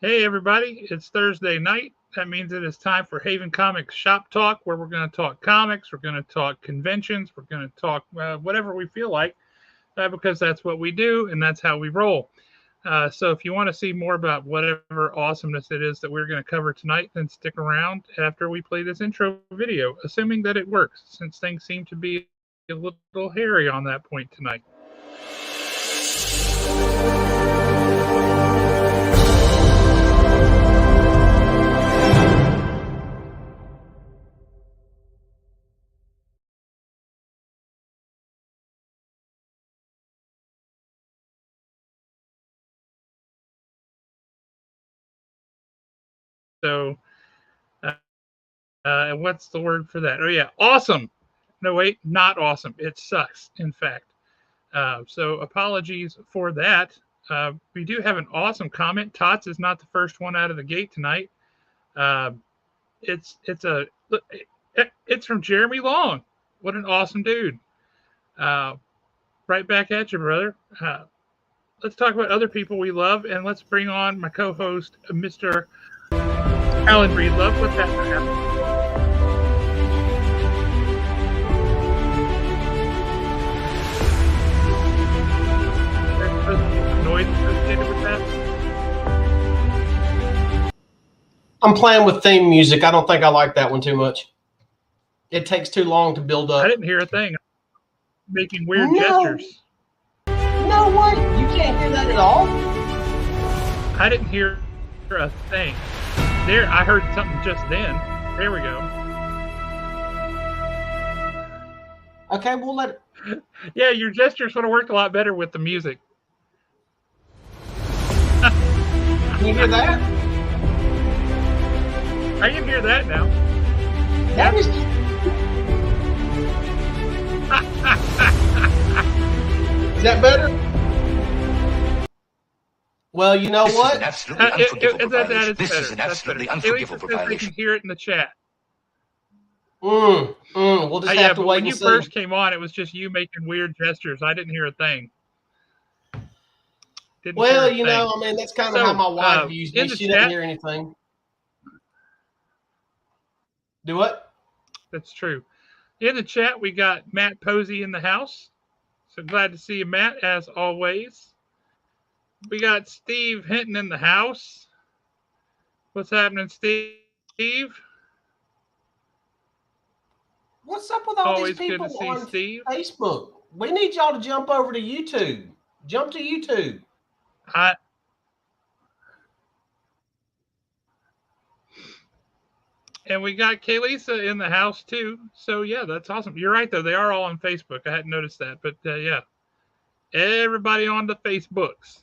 Hey, everybody, it's Thursday night. That means it is time for Haven Comics Shop Talk, where we're going to talk comics, we're going to talk conventions, we're going to talk whatever we feel like, because that's what we do and that's how we roll. So if you want to see more about whatever awesomeness it is that we're going to cover tonight, then stick around after we play this intro video, assuming that it works, since things seem to be a little hairy on that point tonight. So, and what's the word for that? Oh, yeah, awesome. No, wait, not awesome. It sucks, in fact. So apologies for that. We do have an awesome comment. Tots is not the first one out of the gate tonight. Uh, it's from Jeremy Long. What an awesome dude. Uh, right back at you, brother. Let's talk about other people we love, and let's bring on my co-host, Mr. Alan Breedlove. What's happening? Noise associated with that? I'm playing with theme music. I don't think I like that one too much. It takes too long to build up. I didn't hear a thing. Making weird gestures. No way. You can't hear that at all? I didn't hear a thing. There, I heard something just then. There we go. Okay, we'll let it. Yeah, your gestures would have worked a lot better with the music. Can you hear that? I can hear that now. That is. Is that better? Well, you know what? This is an absolutely unforgivable violation. They can hear it in the chat. We'll just have to wait when you first came on, it was just you making weird gestures. I didn't hear a thing. Well, you know, I mean, that's kind of how my wife used me. She didn't hear anything. Do what? That's true. In the chat, we got Matt Posey in the house. So glad to see you, Matt, as always. We got Steve Hinton in the house. What's happening, Steve? What's up with all these people on Facebook? We need y'all to jump over to YouTube. Jump to YouTube. And we got Kaylisa in the house too. So yeah, that's awesome. You're right though; they are all on Facebook. I hadn't noticed that, but yeah, everybody on the Facebooks.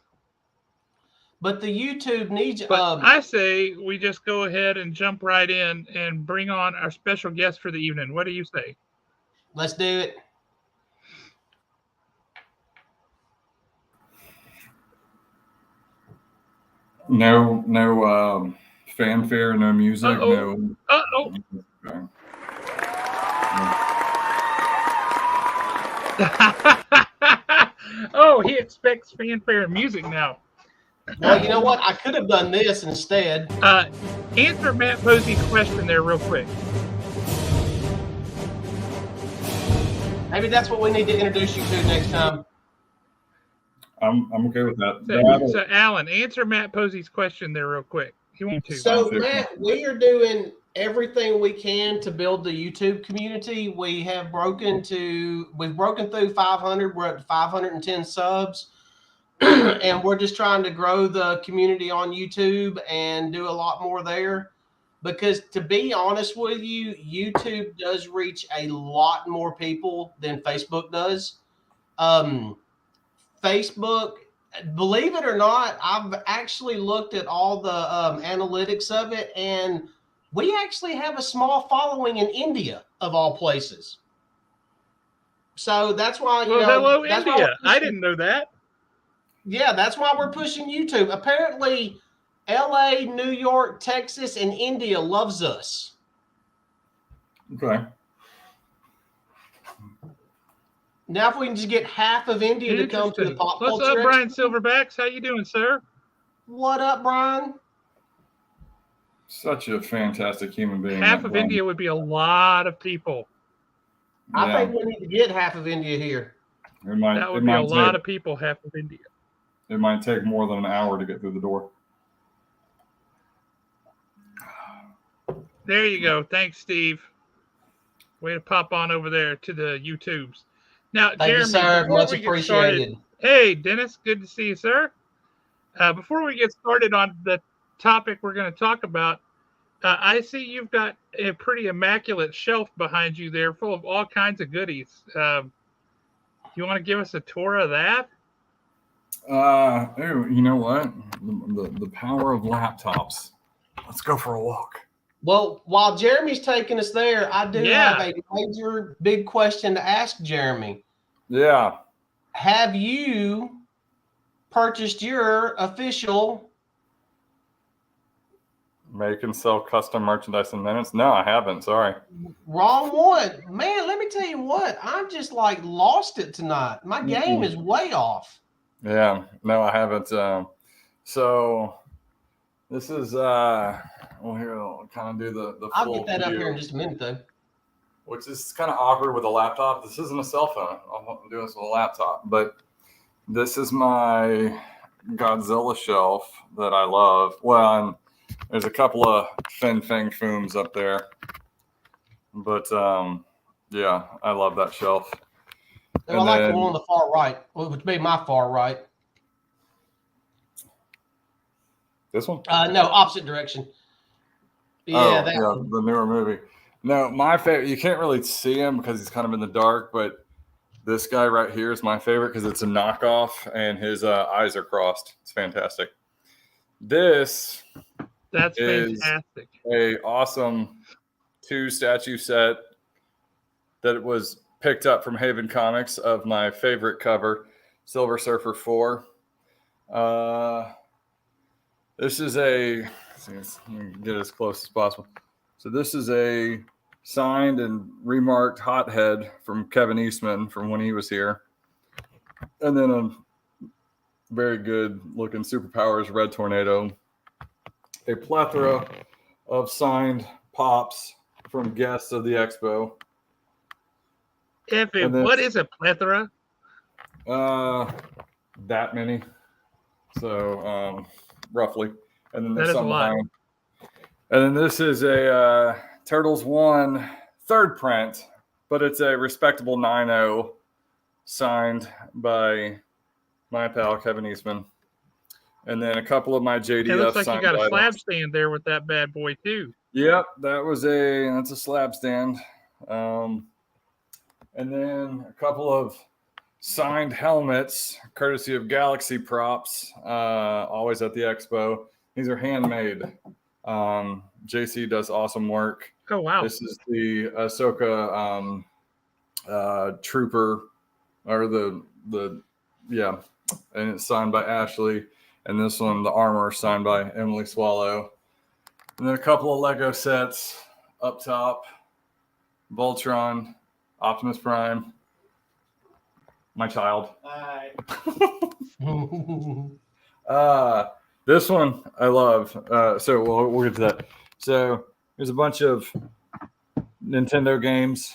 But the YouTube needs. But I say we just go ahead and jump right in and bring on our special guest for the evening. What do you say? Let's do it. No fanfare, no music, no. Okay. Oh, he expects fanfare and music now. Well, you know what? I could have done this instead. Answer Matt Posey's question there real quick. Maybe that's what we need to introduce you to next time. I'm okay with that. So Alan, answer Matt Posey's question there real quick. He wants to. So Matt, we are doing everything we can to build the YouTube community. We've broken through 500. We're at 510 subs. And we're just trying to grow the community on YouTube and do a lot more there. Because to be honest with you, YouTube does reach a lot more people than Facebook does. Facebook, believe it or not, I've actually looked at all the analytics of it, and we actually have a small following in India, of all places. So that's why, hello, India. I didn't know that. Yeah, that's why we're pushing YouTube. Apparently, LA, New York, Texas, and India loves us. Okay. Now, if we can just get half of India to come to the pop culture. What's up, Brian Silverbacks? How you doing, sir? What up, Brian? Such a fantastic human being. Half of India would be a lot of people. I think we need to get half of India here. That would be a lot of people, half of India. It might take more than an hour to get through the door. There you go. Thanks, Steve. Way to pop on over there to the YouTubes. Now, Thank you, sir. Much appreciated. Hey, Dennis, good to see you, sir. Before we get started on the topic we're going to talk about, I see you've got a pretty immaculate shelf behind you there full of all kinds of goodies. You want to give us a tour of that? You know what? The power of laptops. Let's go for a walk. Well, while Jeremy's taking us there, I do have a major big question to ask Jeremy. Yeah. Have you purchased your official Make and sell custom merchandise in minutes? No, I haven't. Sorry. Wrong one. Man, let me tell you what. I'm just like lost it tonight. My game is way off. Yeah. No, I haven't. So this is well, here I'll kind of do the I'll full get that view, up here in just a minute though. which is kind of awkward with a laptop. This isn't a cell phone. I'm doing this with a laptop, but this is my Godzilla shelf that I love. Well, there's a couple of Fin Fang Fooms up there, but yeah, I love that shelf. And I like the one on the far right, which would be my far right. This one? No, opposite direction. Yeah, the newer movie. No, my favorite. You can't really see him because he's kind of in the dark, but this guy right here is my favorite because it's a knockoff and his eyes are crossed. It's fantastic. That's fantastic. A awesome 2 statue set that was picked up from Haven Comics of my favorite cover, Silver Surfer 4. This is let's get as close as possible. So this is a signed and remarked hothead from Kevin Eastman from when he was here. And then a very good looking Superpowers Red Tornado. A plethora of signed pops from guests of the Expo. What is a plethora? That many. So roughly. And then there's some behind. And then this is a Turtles 1 third print, but it's a respectable 9.0 signed by my pal Kevin Eastman. And then a couple of my JDF. It looks like you got a slab stand there with that bad boy too. Yep, that's a slab stand. And then a couple of signed helmets, courtesy of Galaxy Props, always at the Expo. These are handmade. JC does awesome work. Oh, wow. This is the Ahsoka Trooper, or and it's signed by Ashley. And this one, the armor, signed by Emily Swallow. And then a couple of Lego sets up top. Voltron, Optimus Prime, my child. Hi. This one I love. So we'll get to that. So there's a bunch of Nintendo games,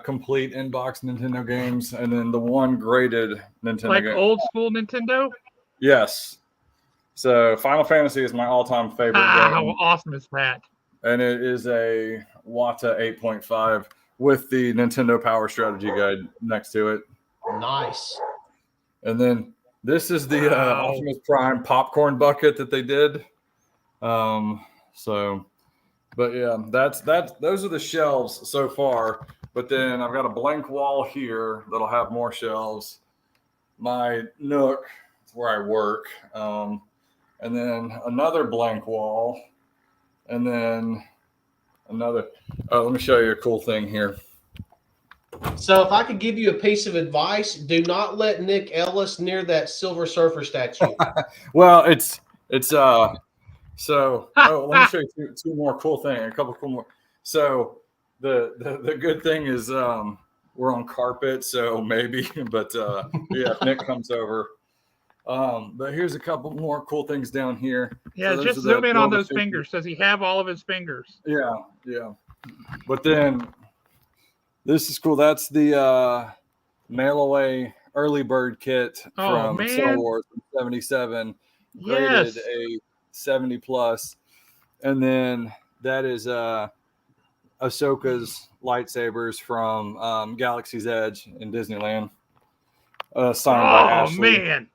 complete in-box Nintendo games, and then the one graded Nintendo game. Like old school Nintendo? Yes. So Final Fantasy is my all-time favorite game. How awesome is that? And it is a Wata 8.5 with the Nintendo Power Strategy Guide next to it. Nice. And then this is the Optimus Prime popcorn bucket that they did. But yeah, those are the shelves so far. But then I've got a blank wall here that'll have more shelves. My nook, where I work. And then another blank wall. And then another. Let me show you a cool thing here. So if I could give you a piece of advice, do not let Nick Ellis near that Silver Surfer statue. Well, it's so let me show you two more cool things, a couple cool more. So the good thing is we're on carpet, so maybe, but yeah, if Nick comes over, But here's a couple more cool things down here. Yeah, So just zoom in on those fingers. Does he have all of his fingers? Yeah. But then this is cool. That's the mail away early bird kit from Star Wars 77, graded a 70 plus. And then that is Ahsoka's lightsabers from Galaxy's Edge in Disneyland. Signed by Ashley. Oh, man.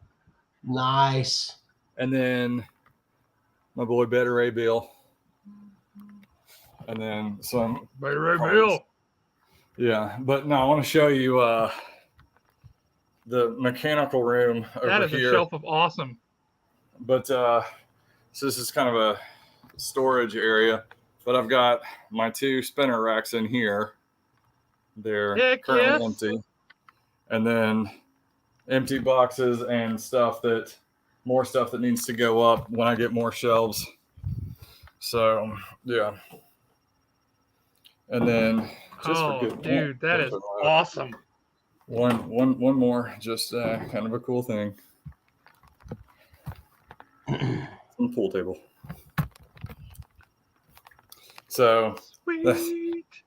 Nice. And then my boy Better Ray Bill. And then some Better Ray Bill. Yeah, but no, I want to show you the mechanical room over here. That is a shelf of awesome. But so this is kind of a storage area. But I've got my 2 spinner racks in here. They're currently empty. And then empty boxes and more stuff that needs to go up when I get more shelves. So, yeah. And then dude, that is awesome. One more, just kind of a cool thing. Some pool table. So I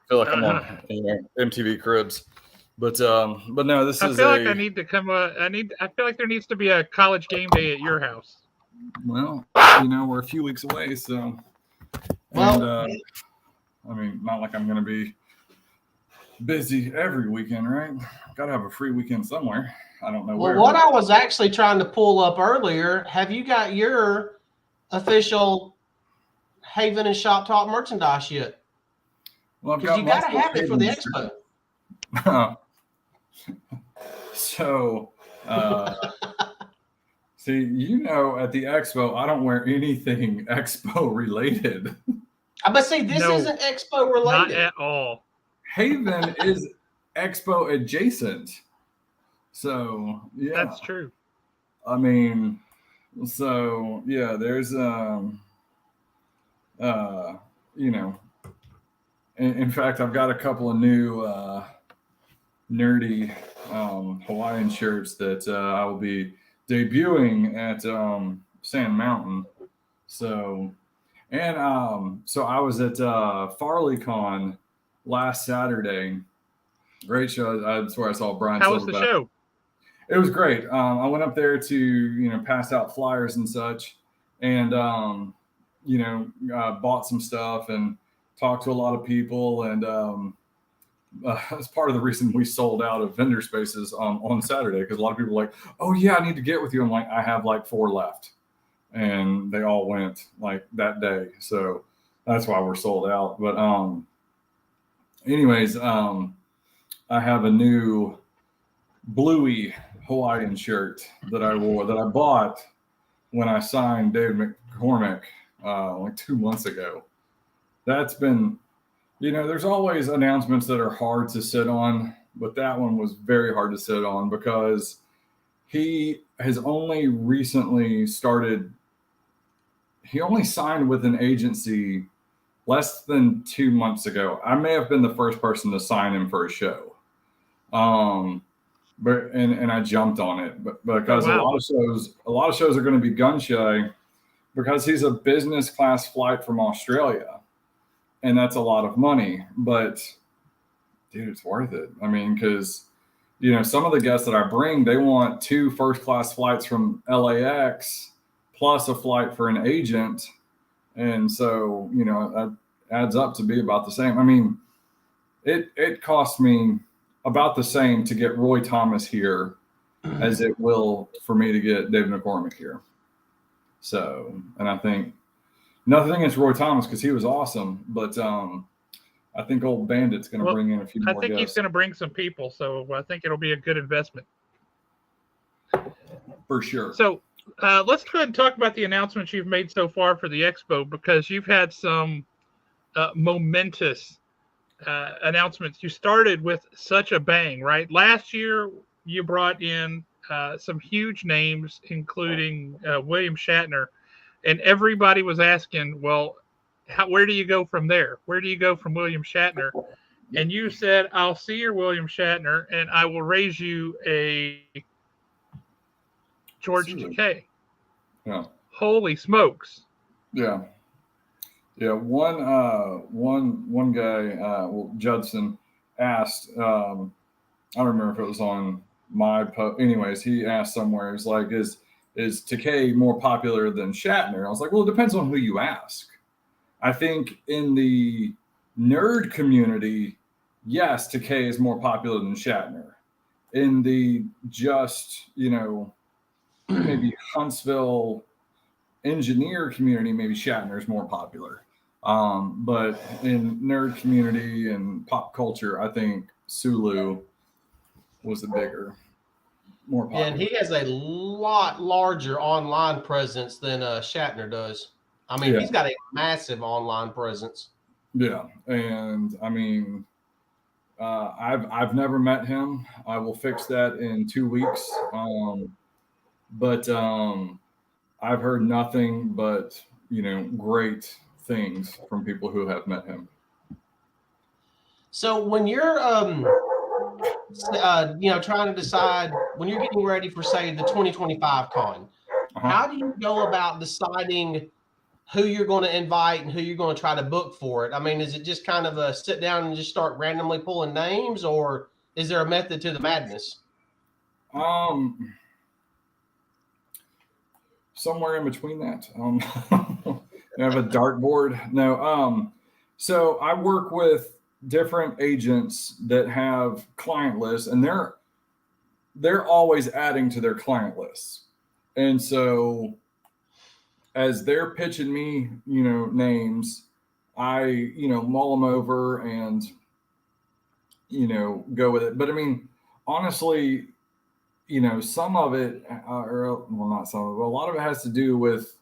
feel like I'm on MTV Cribs, but no, this is. I feel like I need to come. I feel like there needs to be a college game day at your house. Well, we're a few weeks away, so. Well, and, I mean, not like I'm going to be busy every weekend, right? Got to have a free weekend somewhere. I don't know where. Well, what I was actually trying to pull up earlier, have you got your official Haven and Shop Talk merchandise yet? Well, because you got to have it for the expo. So, see, at the expo, I don't wear anything expo related. But see, this isn't expo related. Not at all. Haven is expo adjacent. So, yeah. That's true. I mean, so, yeah, there's, in fact, I've got a couple of new nerdy Hawaiian shirts that I will be debuting at Sand Mountain. So, and so I was at FarleyCon last Saturday. Great show. That's where I saw Brian. How was the show? It was great. I went up there to pass out flyers and such, and bought some stuff and talked to a lot of people, and that's part of the reason we sold out of vendor spaces on Saturday, because a lot of people were like, oh yeah, I need to get with you. I'm like, I have like 4 left, and they all went like that day, so that's why we're sold out. But anyways, I have a new bluey Hawaiian shirt that I wore, that I bought when I signed David McCormick like 2 months ago. That's been, there's always announcements that are hard to sit on, but that one was very hard to sit on because he has only recently started. He only signed with an agency less than 2 months ago. I may have been the first person to sign him for a show. But I jumped on it, but because a lot of shows are going to be gun shy because he's a business class flight from Australia, and that's a lot of money. But dude, it's worth it. I mean, because some of the guests that I bring, they want 2 first class flights from LAX plus a flight for an agent, and so that adds up to be about the same. I mean, it cost me about the same to get Roy Thomas here as it will for me to get David McCormick here. So, and I think nothing against Roy Thomas because he was awesome, but I think old Bandit's going to bring in a few more guests. I think he's going to bring some people, so I think it'll be a good investment. For sure. So let's go ahead and talk about the announcements you've made so far for the Expo, because you've had some momentous announcements. You started with such a bang, right? Last year, you brought in some huge names, including William Shatner, and everybody was asking, well, where do you go from there? Where do you go from William Shatner? And you said, I'll see your William Shatner, and I will raise you a George Takei. Yeah. Holy smokes. Yeah. Yeah. One guy, Judson, asked, I don't remember if it was on my post. Anyways, he asked somewhere, he's like, is Takei more popular than Shatner? I was like, well, it depends on who you ask. I think in the nerd community, yes, Takei is more popular than Shatner. In the just, maybe Huntsville engineer community, maybe Shatner is more popular. But in nerd community and pop culture, I think Sulu was the more popular. Yeah, and he has a lot larger online presence than Shatner does. I mean, he's got a massive online presence. Yeah, and I mean, I've never met him. I will fix that in 2 weeks. But I've heard nothing but great things from people who have met him. So when you're trying to decide, when you're getting ready for, say, the 2025 con, how do you go about deciding who you're going to invite and who you're going to try to book for it? I mean, is it just kind of a sit down and just start randomly pulling names, or is there a method to the madness? Somewhere in between that. I have a dartboard. No. So I work with different agents that have client lists, and they're always adding to their client lists. And so as they're pitching me, names, I, mull them over and, go with it. But I mean, honestly, some of it, not some of it, but a lot of it has to do with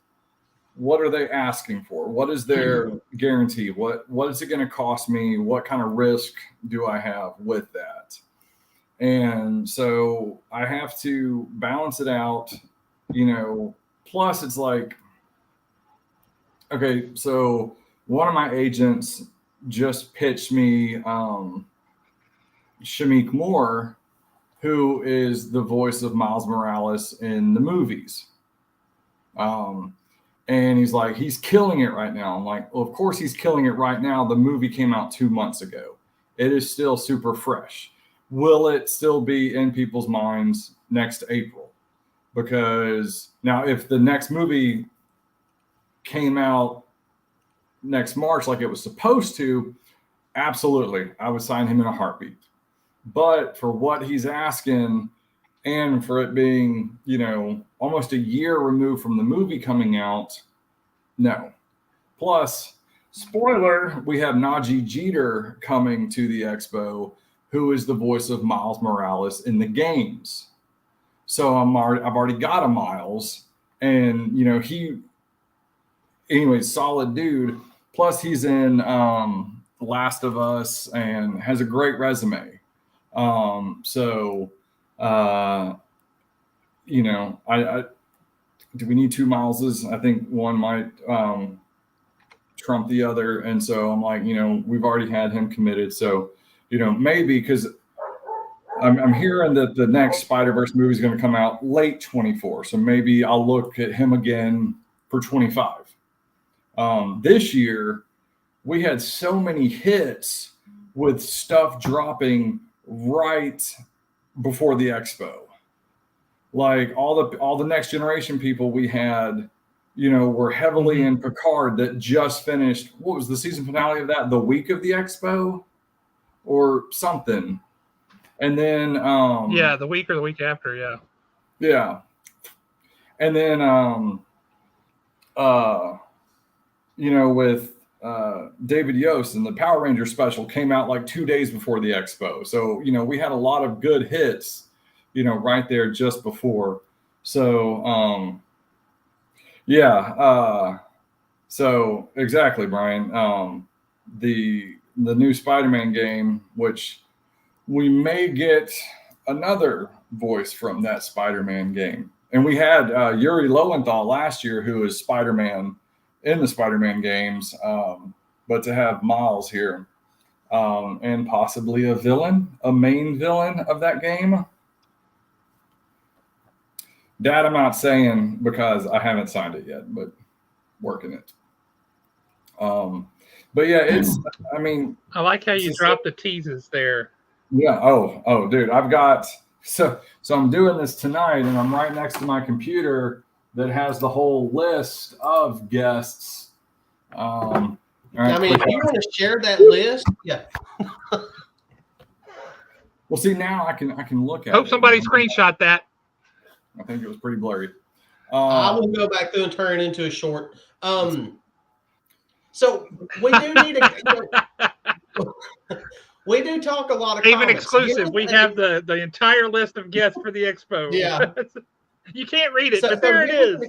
what are they asking for? What is their guarantee? What is it going to cost me? What kind of risk do I have with that? And so I have to balance it out, plus it's like, okay, so one of my agents just pitched me Shamik Moore, who is the voice of Miles Morales in the movies. And he's like, he's killing it right now. I'm like, well, of course he's killing it right now. The movie came out 2 months ago. It is still super fresh. Will it still be in people's minds next April? Because now if the next movie came out next March like it was supposed to, absolutely, I would sign him in a heartbeat. But for what he's asking, and for it being, almost a year removed from the movie coming out, no. Plus, spoiler, we have Najee Jeter coming to the Expo, who is the voice of Miles Morales in the games. So I've already got a Miles, and anyways, solid dude. Plus, he's in Last of Us and has a great resume. Do we need 2 Mileses? I think one might trump the other. And so I'm like, we've already had him committed. So, maybe, because I'm hearing that the next Spider-Verse movie is going to come out late 24. So maybe I'll look at him again for 25. This year, we had so many hits with stuff dropping right before the Expo. Like all the next generation people we had, were heavily in Picard that just finished. What was the season finale of that? The week of the Expo or something. And then the week or the week after, yeah. Yeah. And then with David Yost and the Power Ranger special came out like 2 days before the Expo. So, we had a lot of good hits, right there just before. So, so exactly, Brian. The new Spider-Man game, which we may get another voice from that Spider-Man game. And we had Yuri Lowenthal last year, who is Spider-Man in the Spider-Man games, but to have Miles here and possibly a main villain of that game. That I'm not saying because I haven't signed it yet, but working it. But yeah, I mean, I like how you drop the teases there. Yeah. Oh, dude, so I'm doing this tonight, and I'm right next to my computer that has the whole list of guests. All right, I mean, if you want to share that list, yeah. Well, see, now I can look at Hope it. somebody screenshot that. I think it was pretty blurry. I will go back through and turn it into a short. So we do need we do talk a lot of even comics. exclusive. We have the entire list of guests for the expo. Yeah. You can't read it, but there it is.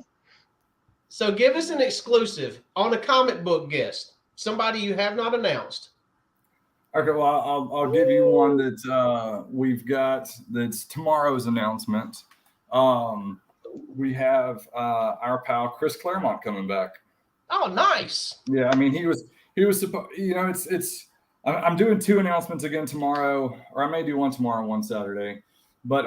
So give us an exclusive on a comic book guest, somebody you have not announced. Okay, well, I'll give you one that we've got. That's tomorrow's announcement. We have our pal Chris Claremont coming back. Oh, nice. Yeah, I mean he was supposed. You know, I'm doing 2 announcements again tomorrow, or I may do one tomorrow, one Saturday. But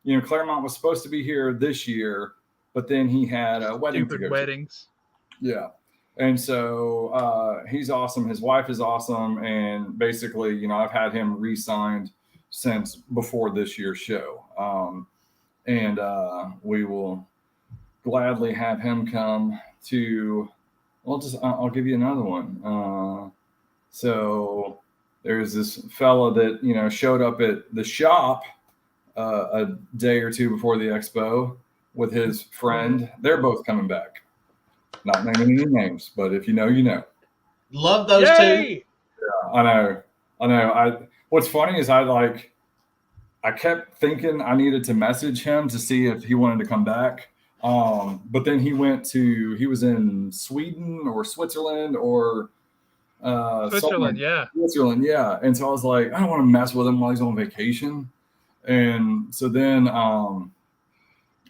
you know, Claremont was supposed to be here this year, but then he had a wedding to go weddings. to. Yeah. And so he's awesome. His wife is awesome. And basically, you know, I've had him re-signed since before this year's show. And we will gladly have him come to, I'll give you another one. So there's this fella that, you know, showed up at the shop a day or 2 before the expo with his friend. They're both coming back. Not naming any names, but if you know, you know. Love those Yay! 2. Yeah, I know. What's funny is I kept thinking I needed to message him to see if he wanted to come back. But then he was in Sweden or Switzerland or Switzerland, yeah. Switzerland, yeah. And so I was like, I don't want to mess with him while he's on vacation. And so then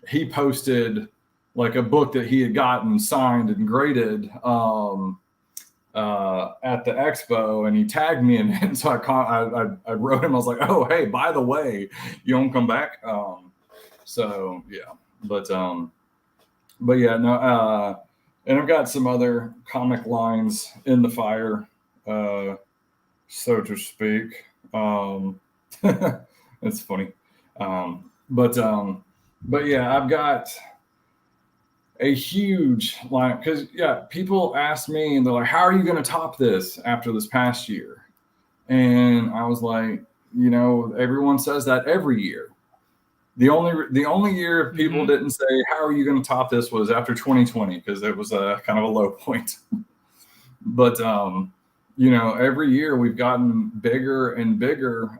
he posted like a book that he had gotten signed and graded at the expo, and he tagged me in it. And so I wrote him. I was like, "Oh, hey, by the way, you won't come back." So yeah, but yeah, no. And I've got some other comic lines in the fire, so to speak. It's funny, but yeah, I've got a huge line because people ask me and they're like, how are you going to top this after this past year? And I was like, you know, everyone says that every year. The only year people didn't say, how are you going to top this was after 2020, because it was a kind of a low point. But you know, every year we've gotten bigger and bigger.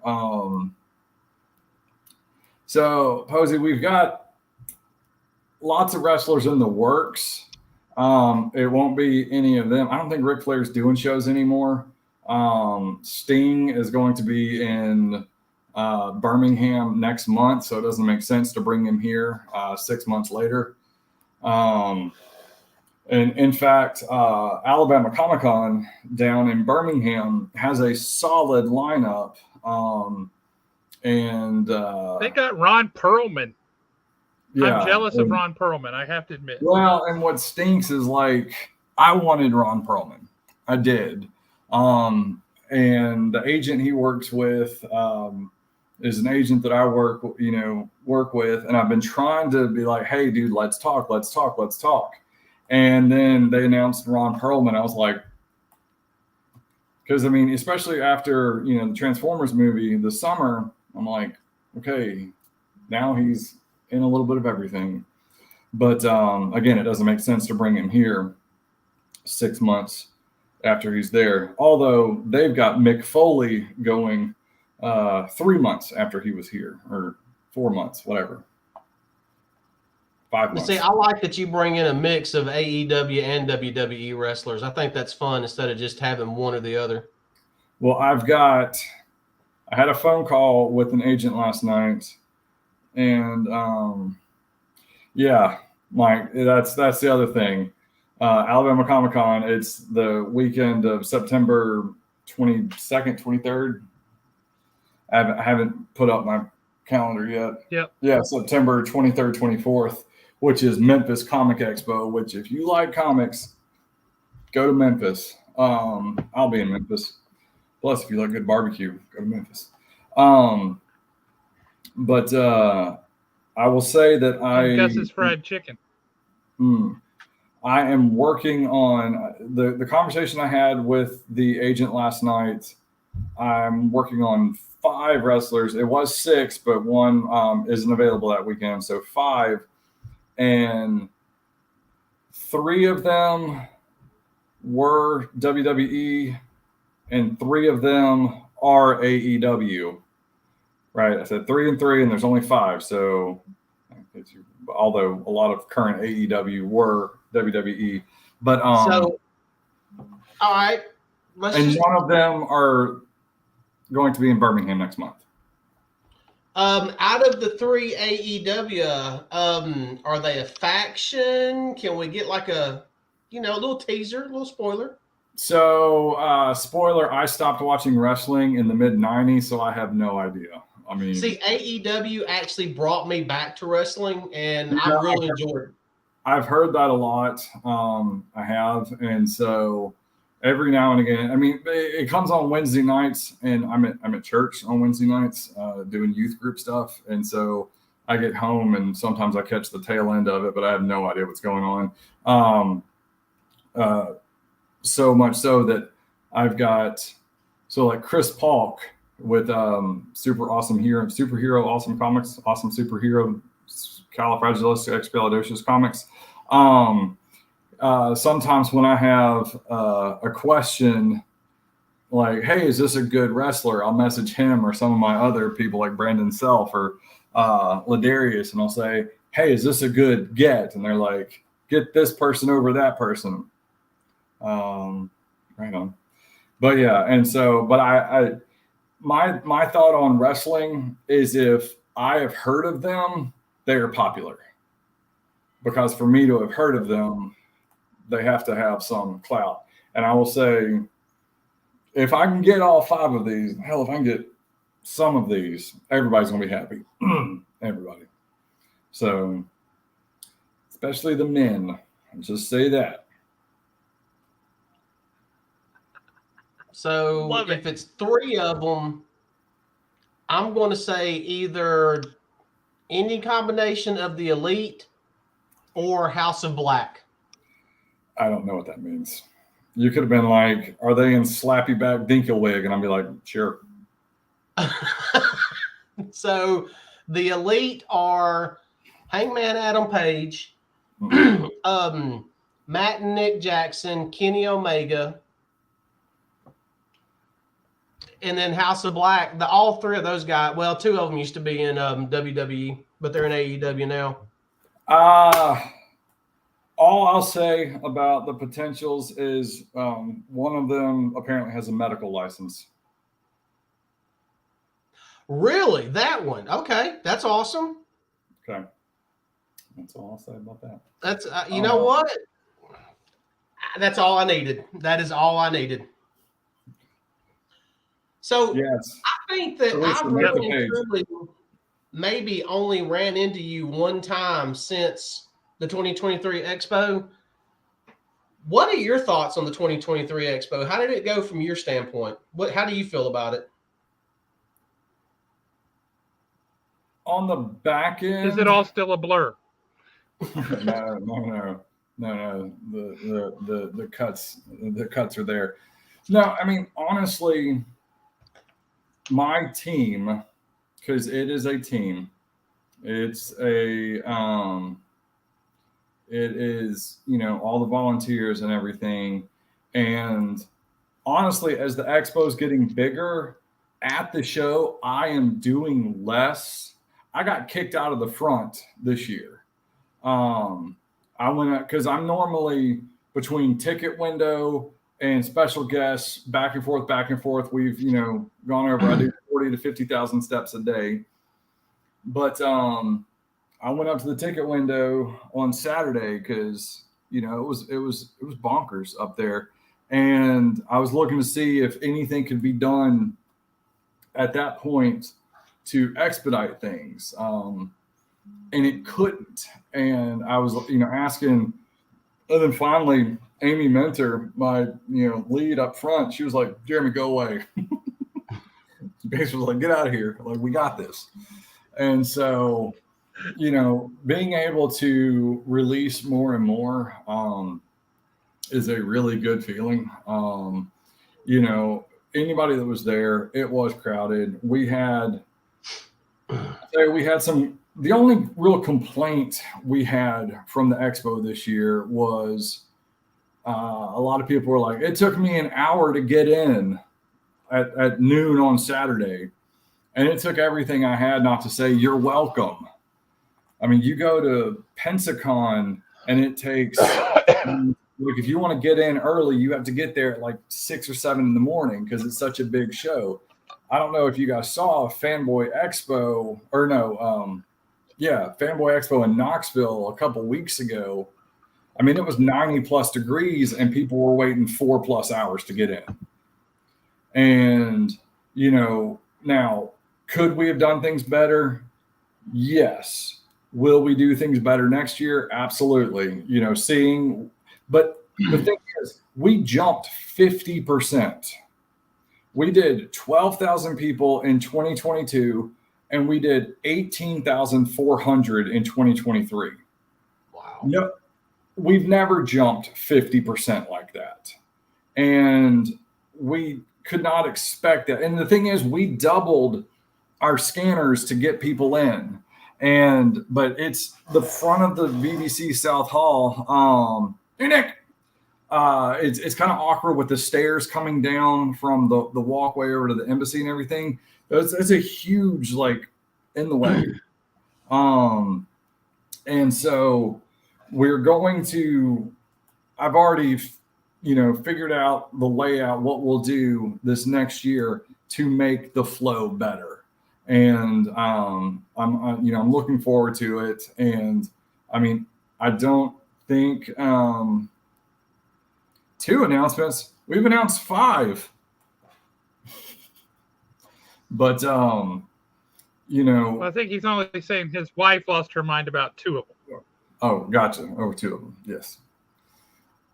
So Posey, we've got lots of wrestlers in the works. It won't be any of them. I don't think Ric Flair's doing shows anymore. Sting is going to be in Birmingham next month, so it doesn't make sense to bring him here 6 months later. And in fact, Alabama Comic-Con down in Birmingham has a solid lineup. And they got Ron Perlman. Yeah, I'm jealous of Ron Perlman, I have to admit. Well, and what stinks is like I wanted Ron Perlman. I did. And the agent he works with is an agent that I work with. And I've been trying to be like, hey, dude, let's talk. And then they announced Ron Perlman. I was like, because I mean, especially after, you know, the Transformers movie this summer, I'm like, okay, now he's in a little bit of everything. But again, it doesn't make sense to bring him here 6 months after he's there. Although they've got Mick Foley going 3 months after he was here, or 4 months, whatever. 5 months. See, I like that you bring in a mix of AEW and WWE wrestlers. I think that's fun instead of just having one or the other. Well, I had a phone call with an agent last night. And yeah, Mike, that's the other thing. Alabama Comic-Con, it's the weekend of September 22nd, 23rd. I haven't put up my calendar yet. Yep. Yeah, September 23rd, 24th, which is Memphis Comic Expo, which if you like comics, go to Memphis. I'll be in Memphis. Plus, if you like good barbecue, go to Memphis. But I will say that Gus's fried chicken. I am working on the conversation I had with the agent last night. I'm working on 5 wrestlers. It was 6, but one isn't available that weekend. So 5, and 3 of them were WWE and 3 of them are AEW. Right. I said 3 and 3, and there's only 5. So although a lot of current AEW were WWE, but so all right, none of them are going to be in Birmingham next month. Out of the 3 AEW, are they a faction? Can we get like a little teaser, a little spoiler? So, spoiler, I stopped watching wrestling in the mid-90s, so I have no idea. I mean, see, AEW actually brought me back to wrestling, and I really enjoyed it. I've heard that a lot. I have, and so every now and again, I mean, it comes on Wednesday nights, and I'm at church on Wednesday nights doing youth group stuff, and so I get home, and sometimes I catch the tail end of it, but I have no idea what's going on. So much so that I've got like Chris Paulk with superhero awesome comics, awesome superhero califragilisticexpialidocious comics. Sometimes when I have a question like, hey, is this a good wrestler, I'll message him or some of my other people like Brandon Self or Ladarius, and I'll say, hey, is this a good get? And they're like, get this person over that person. Right on. But yeah, and so, but my thought on wrestling is if I have heard of them, they are popular. Because for me to have heard of them, they have to have some clout. And I will say, if I can get all 5 of these, hell, if I can get some of these, everybody's going to be happy. Everybody. So, especially the men. I'll just say that. So if it's 3 of them, I'm going to say either any combination of the Elite or House of Black. I don't know what that means. You could have been like, are they in slappy back Dinklewig? And I'd be like, sure. So the Elite are Hangman Adam Page, Matt and Nick Jackson, Kenny Omega, and then House of Black. All 3 of those guys, well, 2 of them used to be in WWE, but they're in AEW now. All I'll say about the potentials is one of them apparently has a medical license. Really? That one? Okay. That's awesome. Okay. That's all I'll say about that. That's, you know what? That's all I needed. That is all I needed. So yes. I think that I really and truly maybe only ran into you one time since the 2023 Expo. What are your thoughts on the 2023 Expo? How did it go from your standpoint? How do you feel about it? On the back end, is it all still a blur? No. The cuts are there. No, I mean, honestly, my team, because it is a team, it's a it is, all the volunteers and everything. And honestly, as the expo is getting bigger at the show, I am doing less. I got kicked out of the front this year. I went because I'm normally between ticket window and special guests back and forth. We've, gone over, I do 40 to 50,000 steps a day. But I went up to the ticket window on Saturday because, it was bonkers up there. And I was looking to see if anything could be done at that point to expedite things. And it couldn't. And I was, asking, and then finally Amy Mentor, my, lead up front, she was like, Jeremy, go away. She basically was like, get out of here. Like, we got this. And so, being able to release more and more, is a really good feeling. Anybody that was there, it was crowded. We had the only real complaint we had from the expo this year was a lot of people were like, it took me an hour to get in at noon on Saturday. And it took everything I had not to say, you're welcome. I mean, you go to Pensacon and it takes, look, if you want to get in early, you have to get there at like 6 or 7 in the morning because it's such a big show. I don't know if you guys saw Fanboy Expo Fanboy Expo in Knoxville a couple weeks ago. I mean, it was 90 plus degrees and people were waiting 4+ hours to get in. And, now could we have done things better? Yes. Will we do things better next year? Absolutely. But the thing is, we jumped 50%. We did 12,000 people in 2022, and we did 18,400 in 2023. Wow. No, we've never jumped 50% like that. And we could not expect that. And the thing is, we doubled our scanners to get people in. But it's the front of the BBC South Hall. Hey, Nick. It's kind of awkward with the stairs coming down from the walkway over to the embassy and everything. It's a huge, in the way. And so we're going to, I've already, figured out the layout, what we'll do this next year to make the flow better. And I'm looking forward to it. And I mean, I don't think 2 announcements. We've announced 5. But Well, I think he's only saying his wife lost her mind about 2 of them. Oh, gotcha. 2 of them. Yes.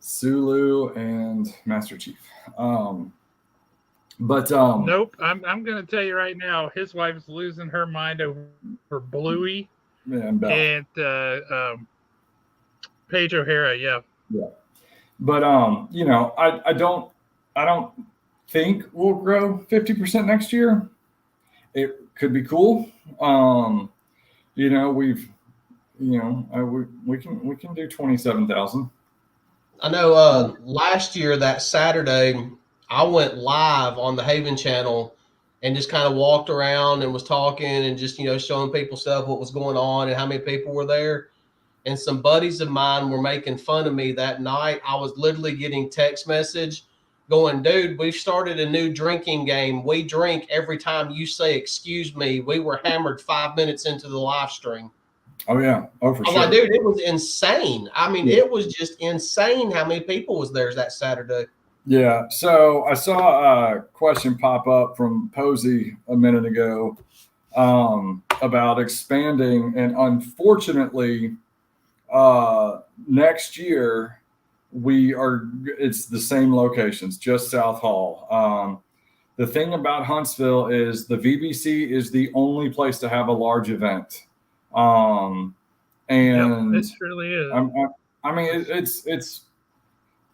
Sulu and Master Chief. Nope. I'm going to tell you right now, his wife's losing her mind over Bluey and Paige O'Hara. Yeah. Yeah. But I don't think we'll grow 50% next year. It could be cool. We can do 27,000. I know last year, that Saturday, I went live on the Haven channel and just kind of walked around and was talking and just, showing people stuff, what was going on and how many people were there. And some buddies of mine were making fun of me that night. I was literally getting text message going, dude, we've started a new drinking game. We drink every time you say, excuse me. We were hammered 5 minutes into the live stream. Oh, yeah. Oh, for sure. Like, dude, it was insane. I mean, It was just insane how many people was there that Saturday. Yeah. So I saw a question pop up from Posey a minute ago about expanding. And unfortunately, next year, it's the same locations, just South Hall. The thing about Huntsville is the VBC is the only place to have a large event. And it really is. It's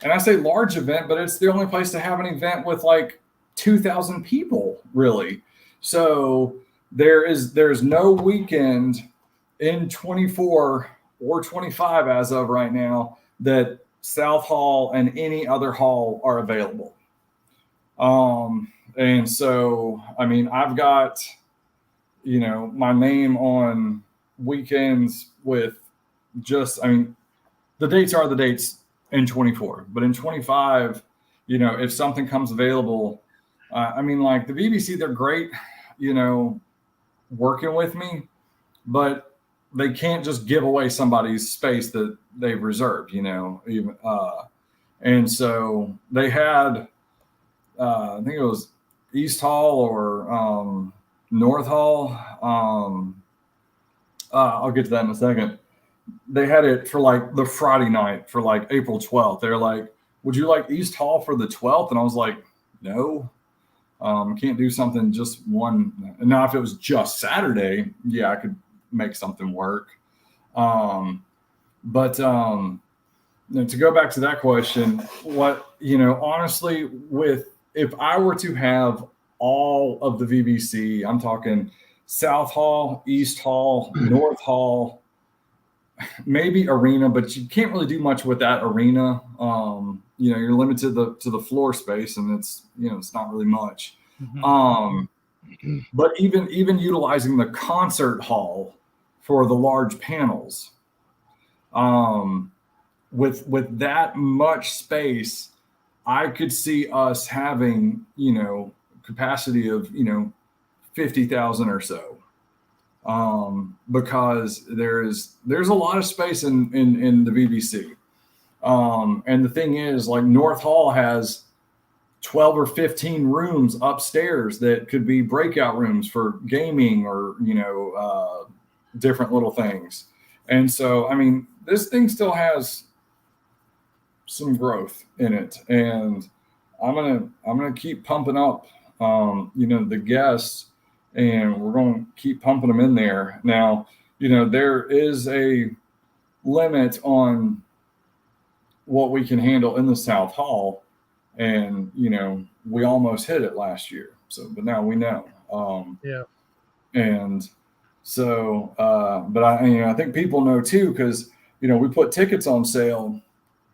and I say large event, but it's the only place to have an event with 2,000 people, really. So there's no weekend in 24 or 25 as of right now that South Hall and any other hall are available. And so, I've got, my name on weekends with the dates are the dates in 24, but in 25, if something comes available, the BBC, they're great, working with me, but they can't just give away somebody's space that they've reserved, and so they had, I think it was East Hall or North Hall. I'll get to that in a second. They had it for like the Friday night for like April 12th. They're like, would you like East Hall for the 12th? And I was like, no, can't do something just one. Now, if it was just Saturday, yeah, I could make something work. But to go back to that question, what, honestly, if I were to have all of the VBC, I'm talking South Hall, East Hall, North Hall, maybe arena, but you can't really do much with that arena. You're limited to the floor space, and it's not really much. But even utilizing the concert hall for the large panels, with that much space, I could see us having capacity of 50,000 or so. Because there's a lot of space in the VBC. And the thing is, like, North Hall has 12 or 15 rooms upstairs that could be breakout rooms for gaming or, different little things. And so, I mean, this thing still has some growth in it, and I'm going to keep pumping up, the guests, and we're going to keep pumping them in there. Now, there is a limit on what we can handle in the South Hall. And, we almost hit it last year. So, but now we know. Yeah. And so, but I think people know too, because, we put tickets on sale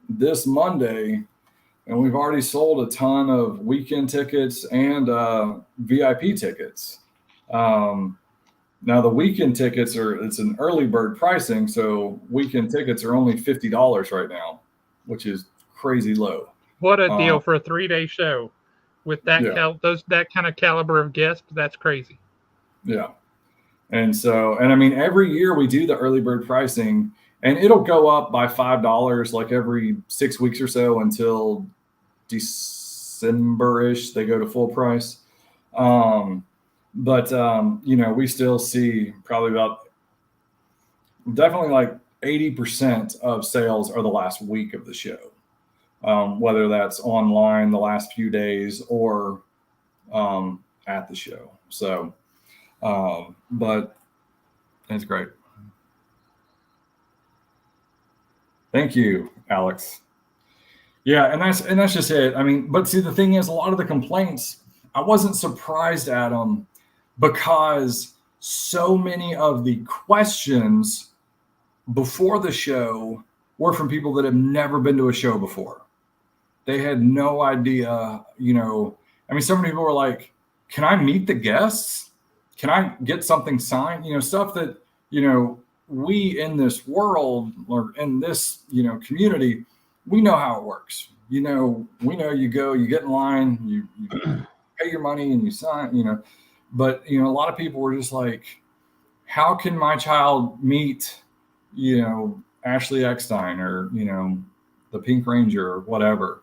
this Monday, and we've already sold a ton of weekend tickets and VIP tickets. Now the weekend tickets it's an early bird pricing. So weekend tickets are only $50 right now, which is crazy low. What a deal for a 3-day show with that that kind of caliber of guest. That's crazy. Yeah. And so, and I mean, every year we do the early bird pricing, and it'll go up by $5 like every 6 weeks or so until December-ish, they go to full price. But we still see probably definitely like 80% of sales are the last week of the show, whether that's online the last few days or at the show. So, but it's great. Thank you, Alex. Yeah, and that's just it. I mean, but see, the thing is, a lot of the complaints, I wasn't surprised at them, because so many of the questions before the show were from people that have never been to a show before. They had no idea, I mean, so many people were like, can I meet the guests? Can I get something signed? Stuff that, we in this world or in this, community, we know how it works. We know you go, you get in line, you pay your money and you sign, but, a lot of people were just like, how can my child meet, Ashley Eckstein or, the Pink Ranger or whatever.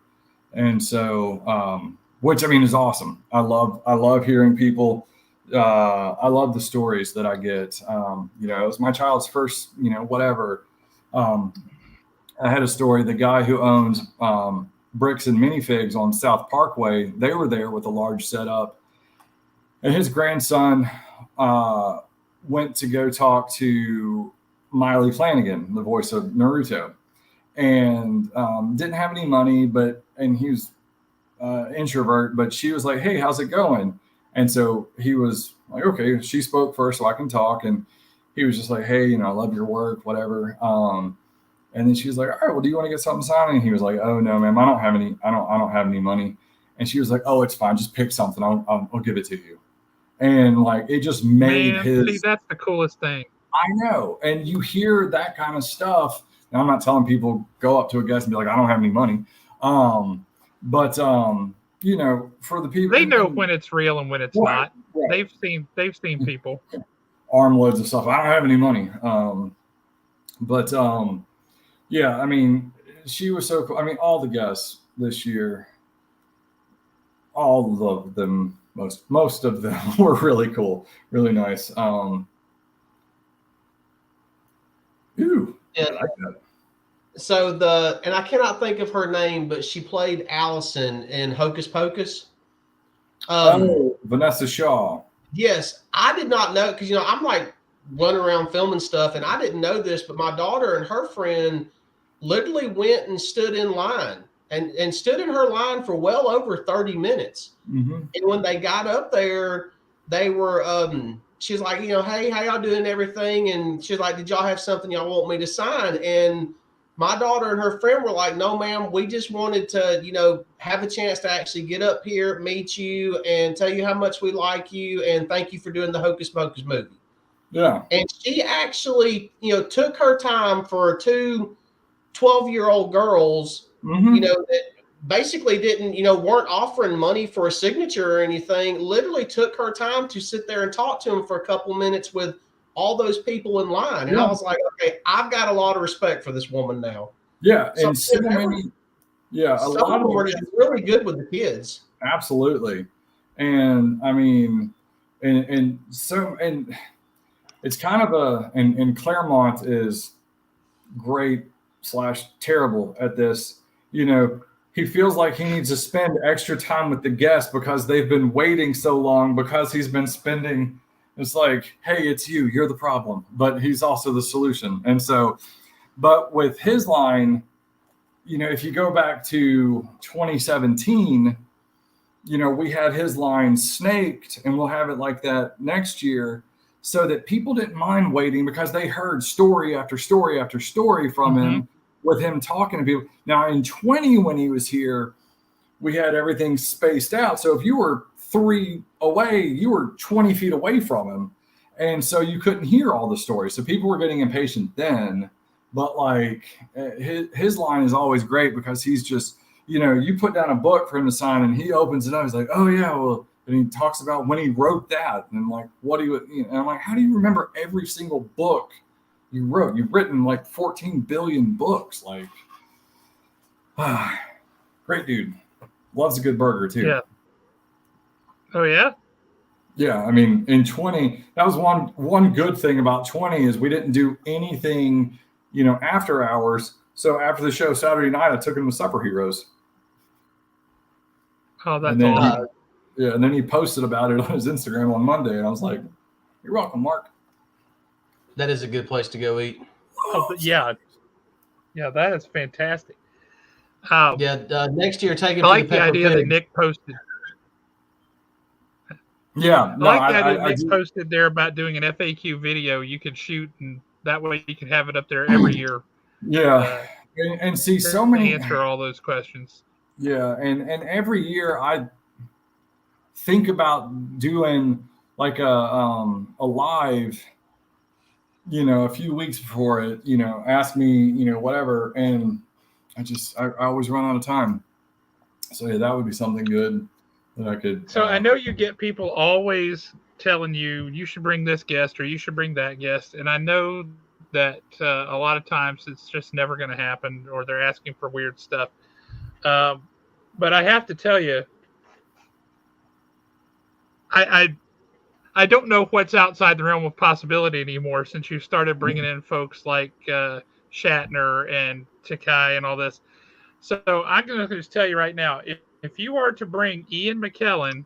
And so, which I mean is awesome. I love hearing people. I love the stories that I get. It was my child's first, whatever. I had a story. The guy who owns Bricks and Minifigs on South Parkway, they were there with a large setup, and his grandson went to go talk to Miley Flanagan, the voice of Naruto, and didn't have any money, and he was introvert, but she was like, hey, how's it going? And so he was like, okay, she spoke first so I can talk. And he was just like, hey, I love your work, whatever. And then she was like, all right, well, do you want to get something signed? And he was like, oh no, ma'am, I don't have any money. And she was like, oh, it's fine. Just pick something. I'll give it to you. And like, it just made see, that's the coolest thing. I know. And you hear that kind of stuff. Now, I'm not telling people go up to a guest and be like, I don't have any money. But for the people, they know when it's real and when it's not. Right. They've seen people armloads of stuff. I don't have any money. Yeah, I mean, she was so cool. I mean, all the guests this year, all of them most of them were really cool, really nice. Ooh, Yeah. I like that. So and I cannot think of her name, but she played Allison in Hocus Pocus. Vanessa Shaw. Yes, I did not know, because I'm like running around filming stuff, and I didn't know this, but my daughter and her friend literally went and stood in line and stood in her line for well over 30 minutes. Mm-hmm. And when they got up there, they were she's like, hey, how y'all doing, everything? And she's like, did y'all have something y'all want me to sign? And my daughter and her friend were like, no, ma'am, we just wanted to, have a chance to actually get up here, meet you, and tell you how much we like you, and thank you for doing the Hocus Pocus movie. Yeah. And she actually, took her time for two 12-year-old girls, Mm-hmm. that basically didn't, weren't offering money for a signature or anything, literally took her time to sit there and talk to them for a couple minutes with all those people in line. And I was like, okay, I've got a lot of respect for this woman now. Yeah. So, And so many, a some lot of them are just really good with the kids. Absolutely. And I mean, and it's kind of and Claremont is great / terrible at this. He feels like he needs to spend extra time with the guests because they've been waiting so long, because he's been spending. It's like, hey, it's you. You're the problem, but he's also the solution. And so, but with his line, if you go back to 2017, we had his line snaked, and we'll have it like that next year, so that people didn't mind waiting because they heard story after story after story from him, with him talking to people. Now in 20, when he was here, we had everything spaced out. So if you were 3 away, you were 20 feet away from him. And so you couldn't hear all the stories. So people were getting impatient then. But like his line is always great, because he's just, you put down a book for him to sign and he opens it up. He's like, oh yeah, well, and he talks about when he wrote that and like what he would, and I'm like, how do you remember every single book you wrote? You've written like 14 billion books. Like, great dude. Loves a good burger too. Yeah. Oh yeah. Yeah, I mean, in 20, that was one good thing about 20 is we didn't do anything, after hours. So after the show Saturday night, I took him to Supper Heroes. Oh, that's awesome. And then he posted about it on his Instagram on Monday, and I was like, "You're welcome, Mark." That is a good place to go eat. Oh, yeah, that is fantastic. Next year, take him I to like the the idea Pig. that Nick posted. Yeah, I like the idea that Nick posted there about doing an FAQ video you could shoot, and that way you can have it up there every year. Yeah, and see so many answer all those questions. Yeah, and every year I think about doing like a live, a few weeks before it, ask me, whatever, and I always run out of time. So yeah, that would be something good that I could. So I know you get people always telling you should bring this guest or you should bring that guest, and I know that a lot of times it's just never going to happen, or they're asking for weird stuff. But I have to tell you, I don't know what's outside the realm of possibility anymore since you started bringing in folks like Shatner and Takai and all this. So I'm going to just tell you right now, if you are to bring Ian McKellen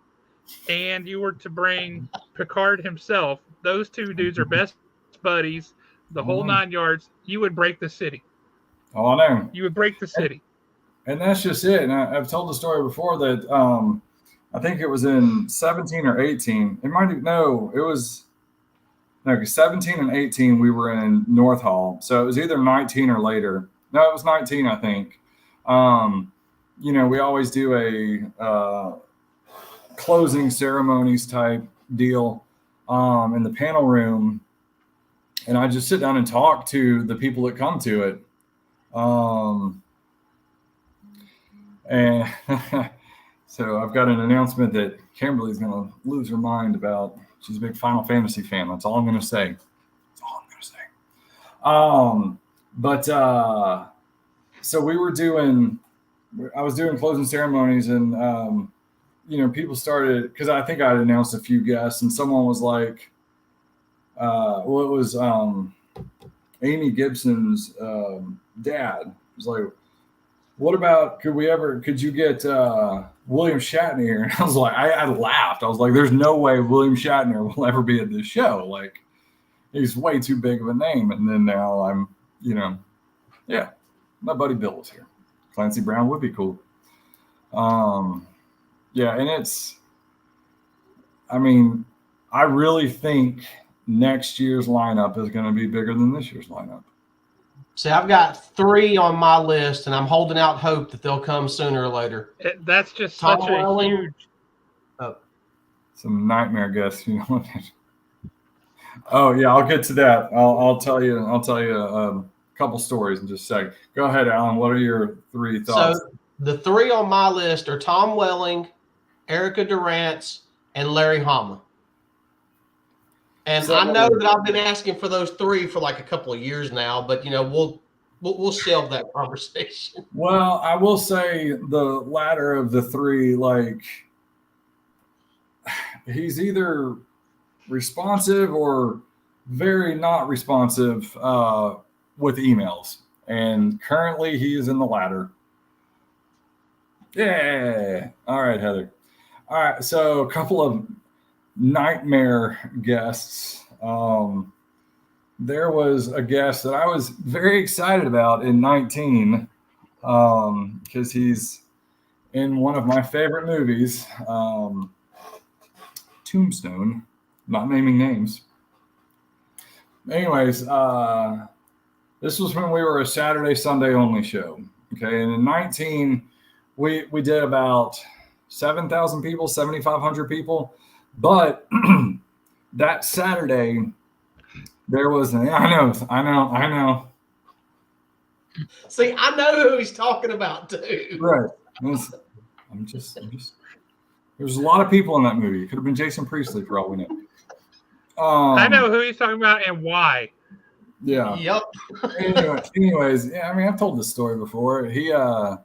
and you were to bring Picard himself, those two dudes are best buddies, the whole 9 yards, you would break the city. Oh, I know. You would break the city. And that's just it. And I've told the story before that I think it was in 17 or 18. It might no, it was no, 17 and 18 we were in North Hall. So it was either 19 or later. No, it was 19, I think. We always do a closing ceremonies type deal in the panel room. And I just sit down and talk to the people that come to it. And so I've got an announcement that Kimberly's going to lose her mind about. She's a big Final Fantasy fan. That's all I'm going to say. So I was doing closing ceremonies, and people started, because I think I had announced a few guests, and someone was like, well, it was Amy Gibson's dad was like, what about, could you get William Shatner here? And I was like, I laughed. I was like, there's no way William Shatner will ever be at this show. Like, he's way too big of a name. And then now I'm, yeah, my buddy Bill was here. Clancy Brown would be cool. Yeah, and I really think next year's lineup is going to be bigger than this year's lineup. See, I've got 3 on my list, and I'm holding out hope that they'll come sooner or later. That's just Tom such Welling, a huge. Some nightmare guests, Oh yeah, I'll get to that. I'll tell you a couple stories in just a second. Go ahead, Alan. What are your 3 thoughts? So the 3 on my list are Tom Welling, Erica Durant, and Larry Hama. And I know that I've been asking for those 3 for like a couple of years now, but we'll shelve that conversation. Well, I will say the latter of the 3, like, he's either responsive or very not responsive with emails, and currently he is in the latter. Yeah. All right, Heather. All right, so a couple of nightmare guests. There was a guest that I was very excited about in 19 because he's in one of my favorite movies, Tombstone. Not naming names. Anyways, this was when we were a Saturday, Sunday only show. Okay, and in 19, we did about 7,000 people, 7,500 people. But that Saturday, there was I know. See, I know who he's talking about too. Right. I'm just. There's a lot of people in that movie. It could have been Jason Priestley for all we know. I know who he's talking about and why. Yeah. Yep. Anyways, yeah, I've told this story before. He the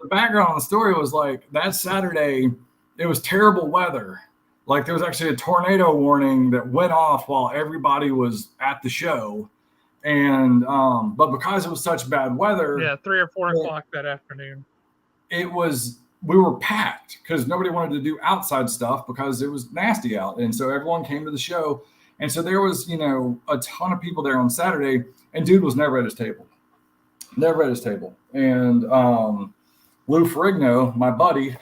background on the story was like that Saturday, it was terrible weather. Like there was actually a tornado warning that went off while everybody was at the show. And but because it was such bad weather, 3 or 4 o'clock that afternoon, we were packed because nobody wanted to do outside stuff because it was nasty out. And so everyone came to the show. And so there was, a ton of people there on Saturday, and dude was never at his table. And Lou Ferrigno, my buddy,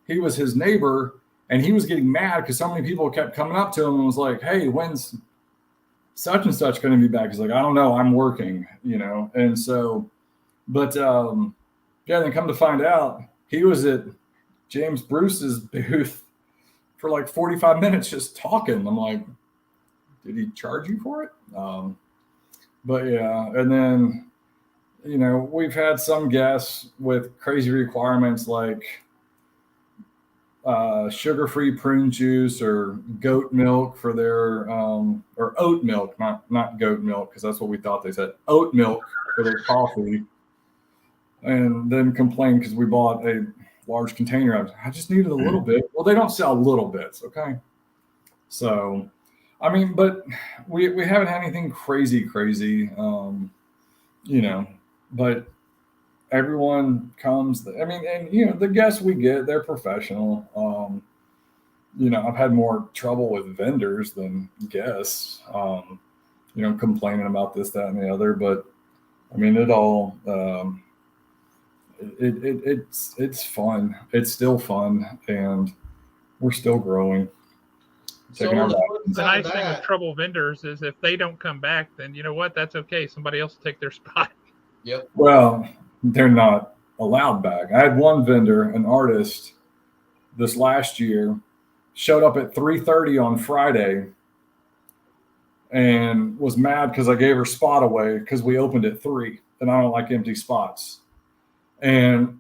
he was his neighbor, and he was getting mad because so many people kept coming up to him and was like, hey, when's such and such going to be back? He's like, I don't know, I'm working, And so, but then come to find out, he was at James Bruce's booth for like 45 minutes just talking. I'm like, did he charge you for it? But yeah, and then, we've had some guests with crazy requirements like sugar-free prune juice or goat milk for their, or oat milk, not goat milk, because that's what we thought they said, oat milk for their coffee. And then complain because we bought a large container. I just needed a little bit. Well, they don't sell little bits, okay? So, but we haven't had anything crazy, but everyone comes. And, the guests we get, they're professional. I've had more trouble with vendors than guests, complaining about this, that, and the other. But, it all... It's fun. It's still fun, and we're still growing. The nice thing with trouble vendors is if they don't come back, then you know what? That's okay. Somebody else will take their spot. Yep. Well, they're not allowed back. I had one vendor, an artist, this last year, showed up at 3:30 on Friday and was mad because I gave her spot away because we opened at 3, and I don't like empty spots. And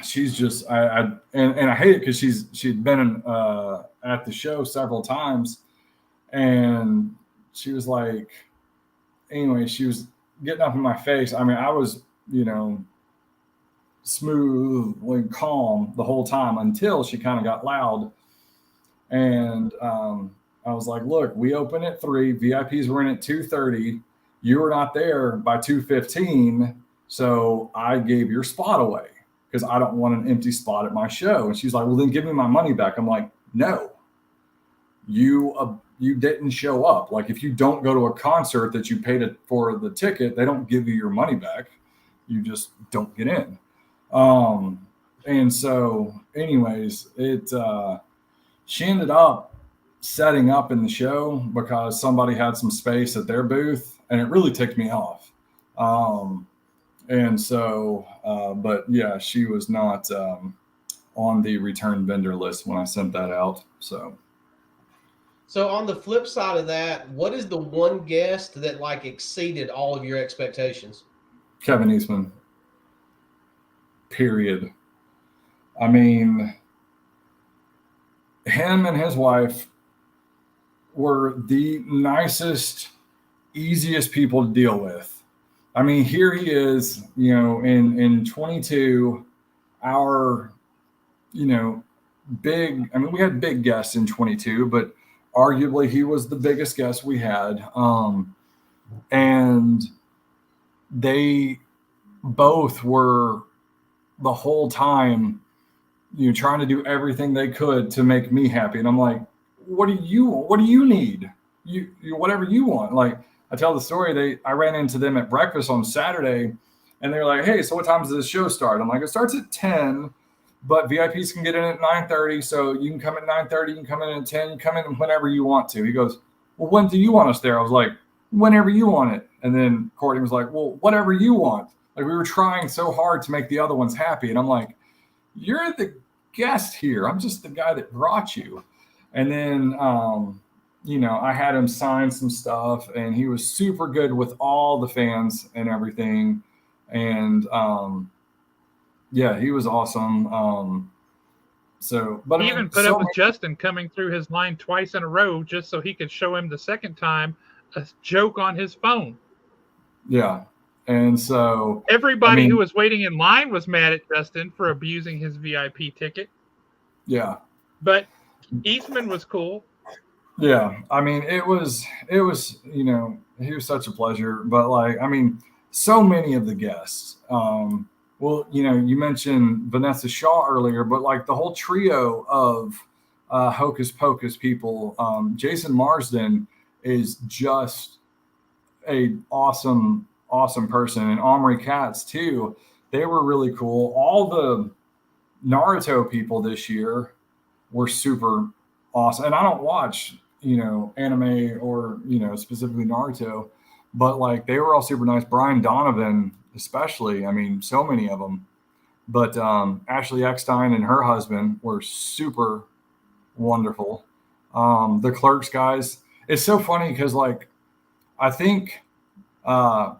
she's just, I hate it because she'd been at the show several times, and she was like, anyway, she was getting up in my face. I was, smooth and calm the whole time until she kind of got loud. And I was like, look, we open at 3, VIPs were in at 2:30. You were not there by 2:15. So I gave your spot away because I don't want an empty spot at my show. And she's like, well, then give me my money back. I'm like, no, you didn't show up. Like, if you don't go to a concert that you paid for the ticket, they don't give you your money back. You just don't get in. And so anyways, she ended up setting up in the show because somebody had some space at their booth, and it really ticked me off. And so, but yeah, she was not on the return vendor list when I sent that out. So on the flip side of that, what is the one guest that like exceeded all of your expectations? Kevin Eastman. Period. I mean, him and his wife were the nicest, easiest people to deal with. I mean, here he is, in 22, our, big, I mean, we had big guests in 22, but arguably he was the biggest guest we had. And they both were the whole time, trying to do everything they could to make me happy. And I'm like, what do you need? You whatever you want. Like, I tell the story, I ran into them at breakfast on Saturday, and they're like, hey, so what time does this show start? I'm like, it starts at 10, but VIPs can get in at 9:30. So you can come at 9:30, you can come in at 10, you come in whenever you want to. He goes, well, when do you want us there? I was like, whenever you want it. And then Courtney was like, well, whatever you want. Like, we were trying so hard to make the other ones happy. And I'm like, you're the guest here. I'm just the guy that brought you. And then, I had him sign some stuff, and he was super good with all the fans and everything. And, yeah, he was awesome. But he even put up with Justin coming through his line twice in a row just so he could show him the second time a joke on his phone. Yeah. And so everybody who was waiting in line was mad at Justin for abusing his VIP ticket. Yeah. But Eastman was cool. Yeah. I mean, it was, he was such a pleasure. But so many of the guests, you mentioned Vanessa Shaw earlier, but the whole trio of Hocus Pocus people, Jason Marsden is just a awesome person, and Omri Katz too. They were really cool. All the Naruto people this year were super awesome. And I don't watch, anime or, specifically Naruto, but they were all super nice. Brian Donovan, especially. I mean, so many of them. But Ashley Eckstein and her husband were super wonderful. The Clerks guys. It's so funny because I think Brian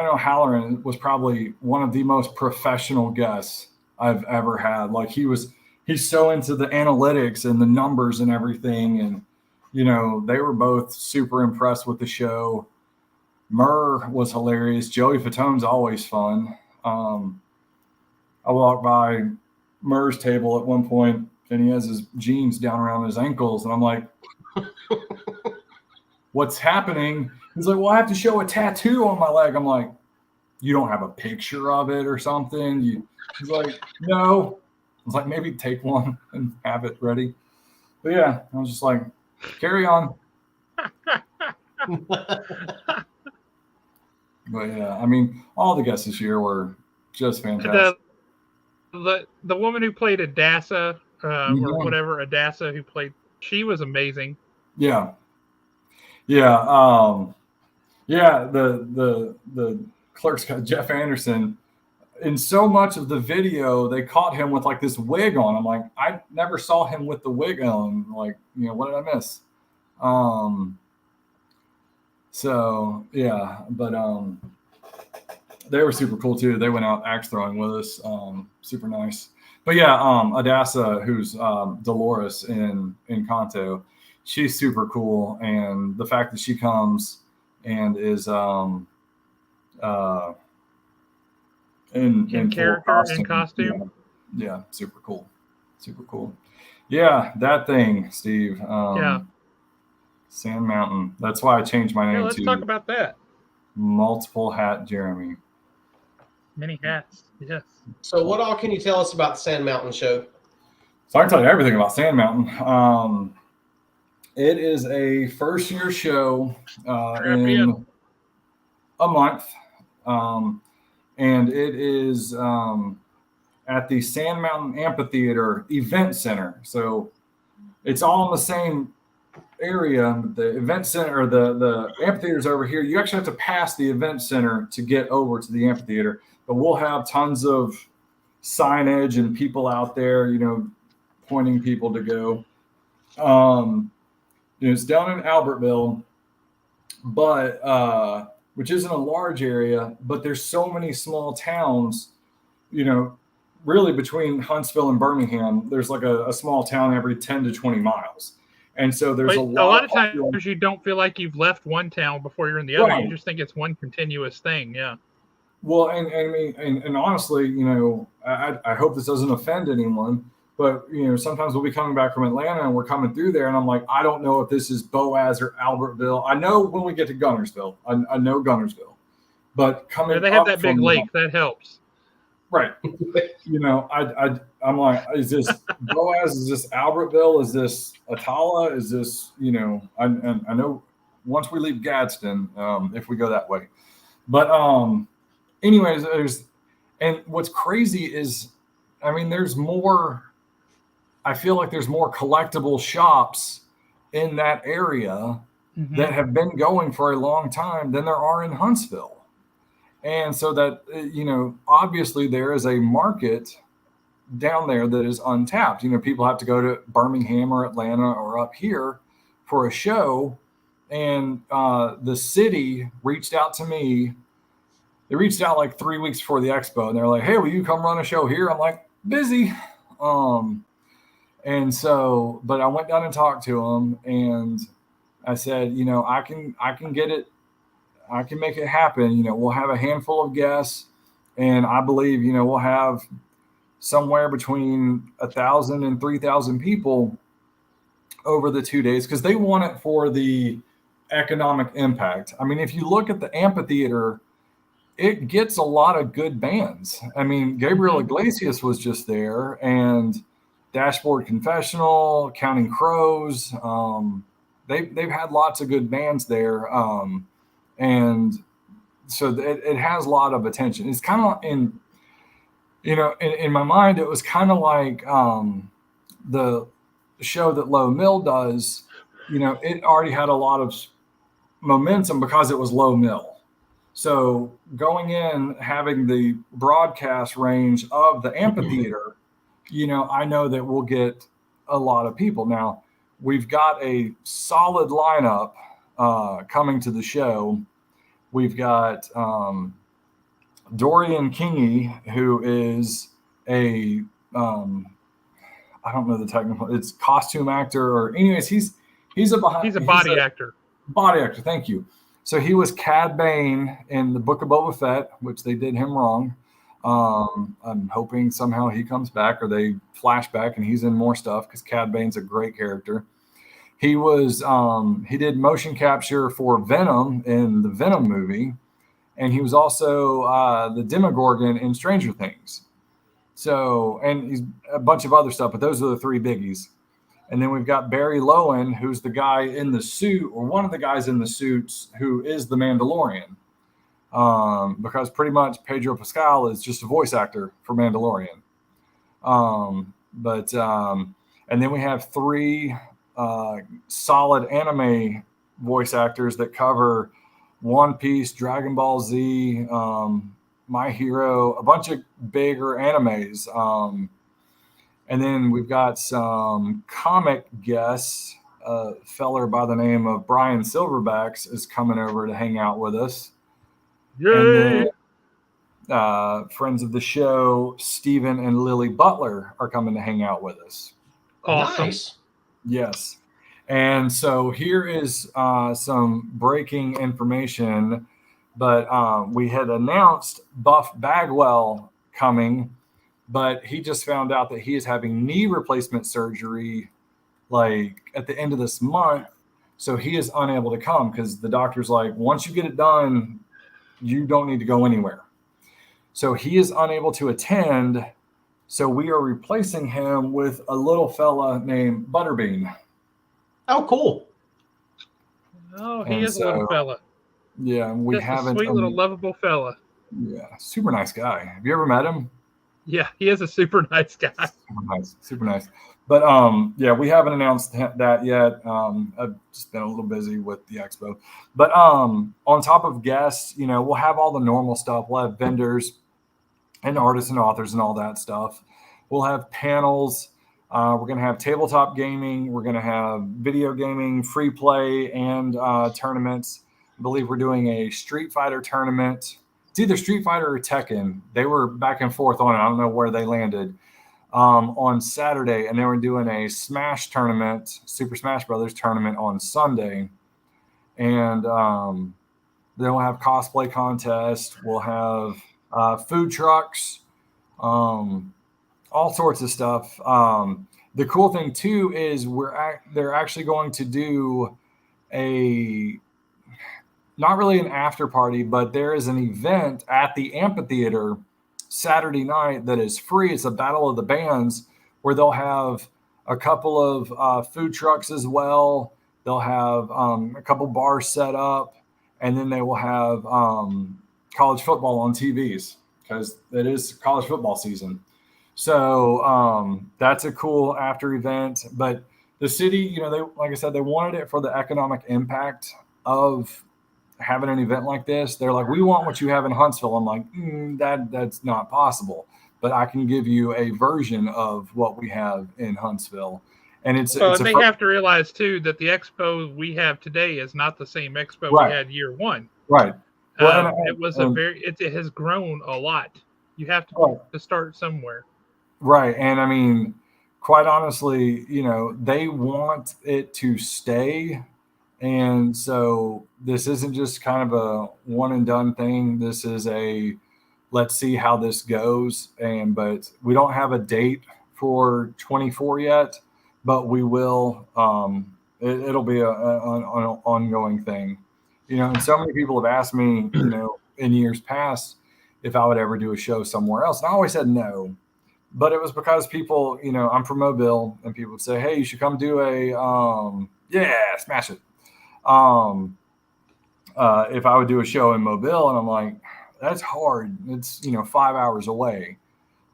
O'Halloran was probably one of the most professional guests I've ever had. He's so into the analytics and the numbers and everything. And, they were both super impressed with the show. Murr was hilarious. Joey Fatone's always fun. I walked by Murr's table at one point, and he has his jeans down around his ankles. And I'm like, what's happening? He's like, well, I have to show a tattoo on my leg. I'm like, you don't have a picture of it or something? He's like, no. I was like, maybe take one and have it ready. But yeah, I was just like, carry on. But yeah, I mean, all the guests this year were just fantastic. The woman who played Adassa, or whatever, Adassa, who played, she was amazing. Yeah. Yeah. The Clerks guy, Jeff Anderson, in so much of the video, they caught him with this wig on. I'm like, I never saw him with the wig on. What did I miss? So yeah, but they were super cool too. They went out axe throwing with us. Super nice. But yeah, Adassa, who's Dolores in Kanto, she's super cool. And the fact that she comes and is in full character, in costume. Yeah, super cool. Super cool. Yeah, that thing, Steve. Yeah. Sand Mountain. That's why I changed my Yeah, name let's to talk about that. Multiple Hat Jeremy. Many hats. Yes. So, what all can you tell us about the Sand Mountain show? So I can tell you everything about Sand Mountain. It is a first-year show in a month, and it is at the Sand Mountain Amphitheater Event Center. So it's all in the same area. The event center, or the amphitheater's over here. You actually have to pass the event center to get over to the amphitheater. But we'll have tons of signage and people out there, pointing people to go. It's down in Albertville, but which isn't a large area, but there's so many small towns, really between Huntsville and Birmingham, there's like a small town every 10 to 20 miles. And so there's a lot of times you don't feel like you've left one town before you're in the other. You just think it's one continuous thing. Yeah. Well, and I mean, and honestly, I hope this doesn't offend anyone, but sometimes we'll be coming back from Atlanta and we're coming through there, and I'm like, I don't know if this is Boaz or Albertville. I know when we get to Gunnersville, I know Gunnersville, but coming they have that big lake that helps. Right. I'm like, is this Boaz? Is this Albertville? Is this Atala? Is this, I know once we leave Gadsden, if we go that way. But anyways, and what's crazy is, there's more, I feel like there's more collectible shops in that area that have been going for a long time than there are in Huntsville. And so that, obviously there is a market down there that is untapped. People have to go to Birmingham or Atlanta or up here for a show. And the city reached out to me. They reached out like 3 weeks before the expo, and they're like, "Hey, will you come run a show here?" I'm like, busy. And so, but I went down and talked to them, and I said, I can get it. I can make it happen. We'll have a handful of guests, and I believe, we'll have somewhere between 1,000 and 3,000 people over the 2 days, because they want it for the economic impact. If you look at the amphitheater, it gets a lot of good bands. Gabriel Iglesias was just there, and Dashboard Confessional, Counting Crows. They've had lots of good bands there. And so it has a lot of attention. It's kind of in my mind, it was kind of like the show that Low Mill does. It already had a lot of momentum because it was Low Mill. So going in, having the broadcast range of the amphitheater, I know that we'll get a lot of people. Now, we've got a solid lineup coming to the show. We've got Dorian Kingy, who is a I don't know the technical. It's costume actor, or anyways, he's a body actor. Body actor, thank you. So he was Cad Bane in the Book of Boba Fett, which they did him wrong. I'm hoping somehow he comes back, or they flash back and he's in more stuff, because Cad Bane's a great character. He was he did motion capture for Venom in the Venom movie, and he was also the Demogorgon in Stranger Things. So, and he's a bunch of other stuff, but those are the three biggies. And then we've got Barry Lowen, who's the guy in the suit, or one of the guys in the suits, who is the Mandalorian. Because pretty much Pedro Pascal is just a voice actor for Mandalorian. And then we have three solid anime voice actors that cover One Piece, Dragon Ball Z, My Hero, a bunch of bigger animes. And then we've got some comic guests. A feller by the name of Brian Silverbacks is coming over to hang out with us. Yay! And then friends of the show, Stephen and Lily Butler, are coming to hang out with us. Awesome. Nice. Yes. And so here is some breaking information. but we had announced Buff Bagwell coming, but he just found out that he is having knee replacement surgery like at the end of this month. So he is unable to come because the doctor's like, once you get it done, you don't need to go anywhere. So he is unable to attend. So we are replacing him with a little fella named Butterbean. Oh, cool. Oh, he is a little fella. Yeah, we Just haven't. A sweet little lovable fella. Yeah, super nice guy. Have you ever met him? Yeah, he is a super nice guy. Super nice. But yeah, we haven't announced that yet. I've just been a little busy with the expo. But on top of guests, we'll have all the normal stuff. We'll have vendors and artists and authors and all that stuff. We'll have panels. We're going to have tabletop gaming. We're going to have video gaming, free play, and tournaments. I believe we're doing a Street Fighter tournament. It's either Street Fighter or Tekken. They were back and forth on it. I don't know where they landed on Saturday. And they were doing a Smash tournament, Super Smash Brothers tournament on Sunday. And then we'll have cosplay contest. We'll have food trucks, all sorts of stuff. The cool thing too is they're actually going to do not really an after party, but there is an event at the amphitheater Saturday night that is free. It's a Battle of the Bands where they'll have a couple of food trucks as well. They'll have a couple bars set up, and then they will have college football on TVs because it is college football season. So that's a cool after event. But the city, like I said, they wanted it for the economic impact of having an event like this. They're like, we want what you have in Huntsville. I'm like, that's not possible. But I can give you a version of what we have in Huntsville. And they have to realize too that the expo we have today is not the same expo we had year one. Right. Well, it has grown a lot. You have to start somewhere. Right. And I mean, quite honestly, they want it to stay. And so this isn't just kind of a one and done thing. This is let's see how this goes. But we don't have a date for 24 yet, but we will. It'll be an ongoing thing, and so many people have asked me, in years past, if I would ever do a show somewhere else. And I always said no, but it was because people, I'm from Mobile, and people would say, hey, you should come do smash it. If I would do a show in Mobile, and I'm like, that's hard. It's, 5 hours away.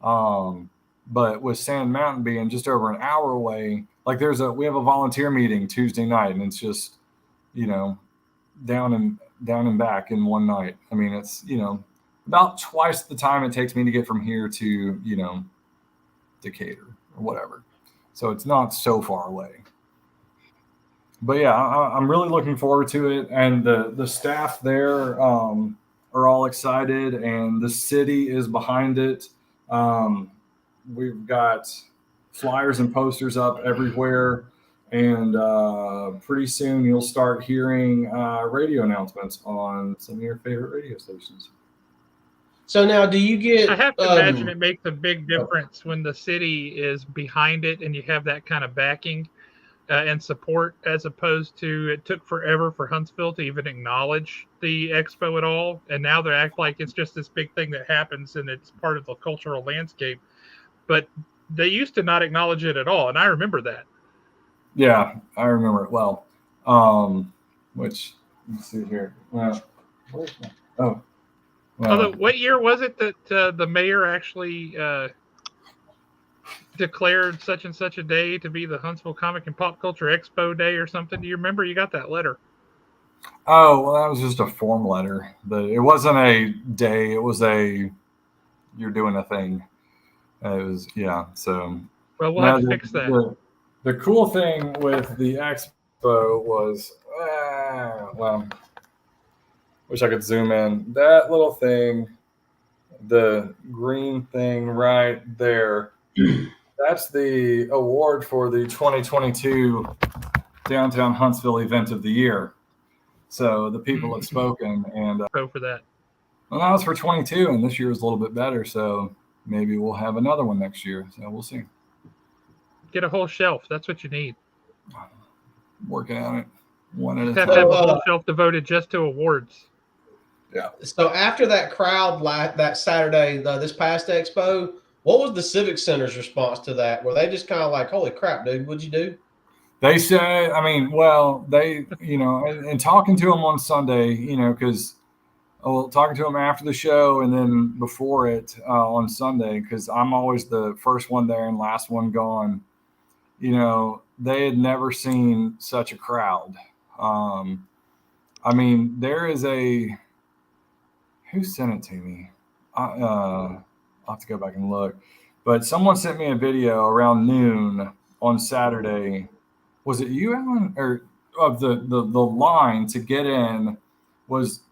But with Sand Mountain being just over an hour away, like we have a volunteer meeting Tuesday night, and it's just, down and back in one night. I mean, it's, about twice the time it takes me to get from here to, Decatur or whatever. So it's not so far away. But yeah, I'm really looking forward to it. And the staff there are all excited, and the city is behind it. We've got flyers and posters up everywhere. And pretty soon you'll start hearing radio announcements on some of your favorite radio stations. So now, do you get... I have to imagine it makes a big difference when the city is behind it and you have that kind of backing and support, as opposed to it took forever for Huntsville to even acknowledge the expo at all. And now they act like it's just this big thing that happens and it's part of the cultural landscape. But they used to not acknowledge it at all. And I remember that. Yeah, I remember it well. Which, let's see here. Although, what year was it that the mayor actually declared such and such a day to be the Huntsville Comic and Pop Culture Expo Day or something? Do you remember? You got that letter. Oh, well, that was just a form letter. It wasn't a day. It was you're doing a thing. It was, yeah. So, well, we'll have to fix that. The cool thing with the expo was, wish I could zoom in. That little thing, the green thing right there, that's the award for the 2022 Downtown Huntsville Event of the Year. So the people have spoken, and Go for that. well, that was for 22, and this year is a little bit better. So maybe we'll have another one next year. So we'll see. Get a whole shelf. That's what you need. Working on it one at a Have time. to have a whole shelf devoted just to awards. Yeah. So after that crowd that Saturday, this past Expo, what was the Civic Center's response to that? Were they just kind of like, "Holy crap, dude, what'd you do?" They said, I mean, well, they, and talking to them on Sunday, because talking to them after the show and then before it on Sunday, because I'm always the first one there and last one gone. They had never seen such a crowd. I mean, there is who sent it to me? I'll have to go back and look. But someone sent me a video around noon on Saturday. Was it you, Alan? Or of the line to get in was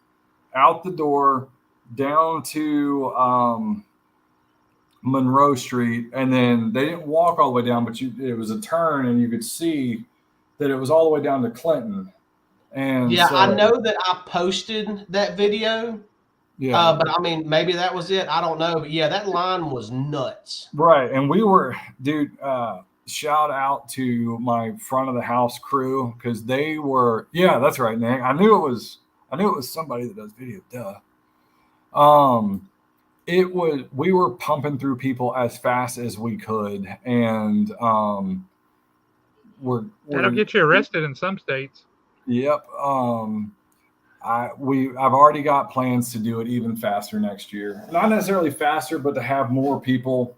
out the door down to Monroe Street, and then they didn't walk all the way down, but it was a turn, and you could see that it was all the way down to Clinton. And yeah, so, I know that I posted that video. Yeah. But I mean, maybe that was it. I don't know. But yeah, that line was nuts. Right. And we were, dude, shout out to my front of the house crew, because they were, yeah, that's right, Nick. I knew it was somebody that does video. Duh. We were pumping through people as fast as we could. And that'll get you arrested in some states. Yep. I've already got plans to do it even faster next year. Not necessarily faster, but to have more people,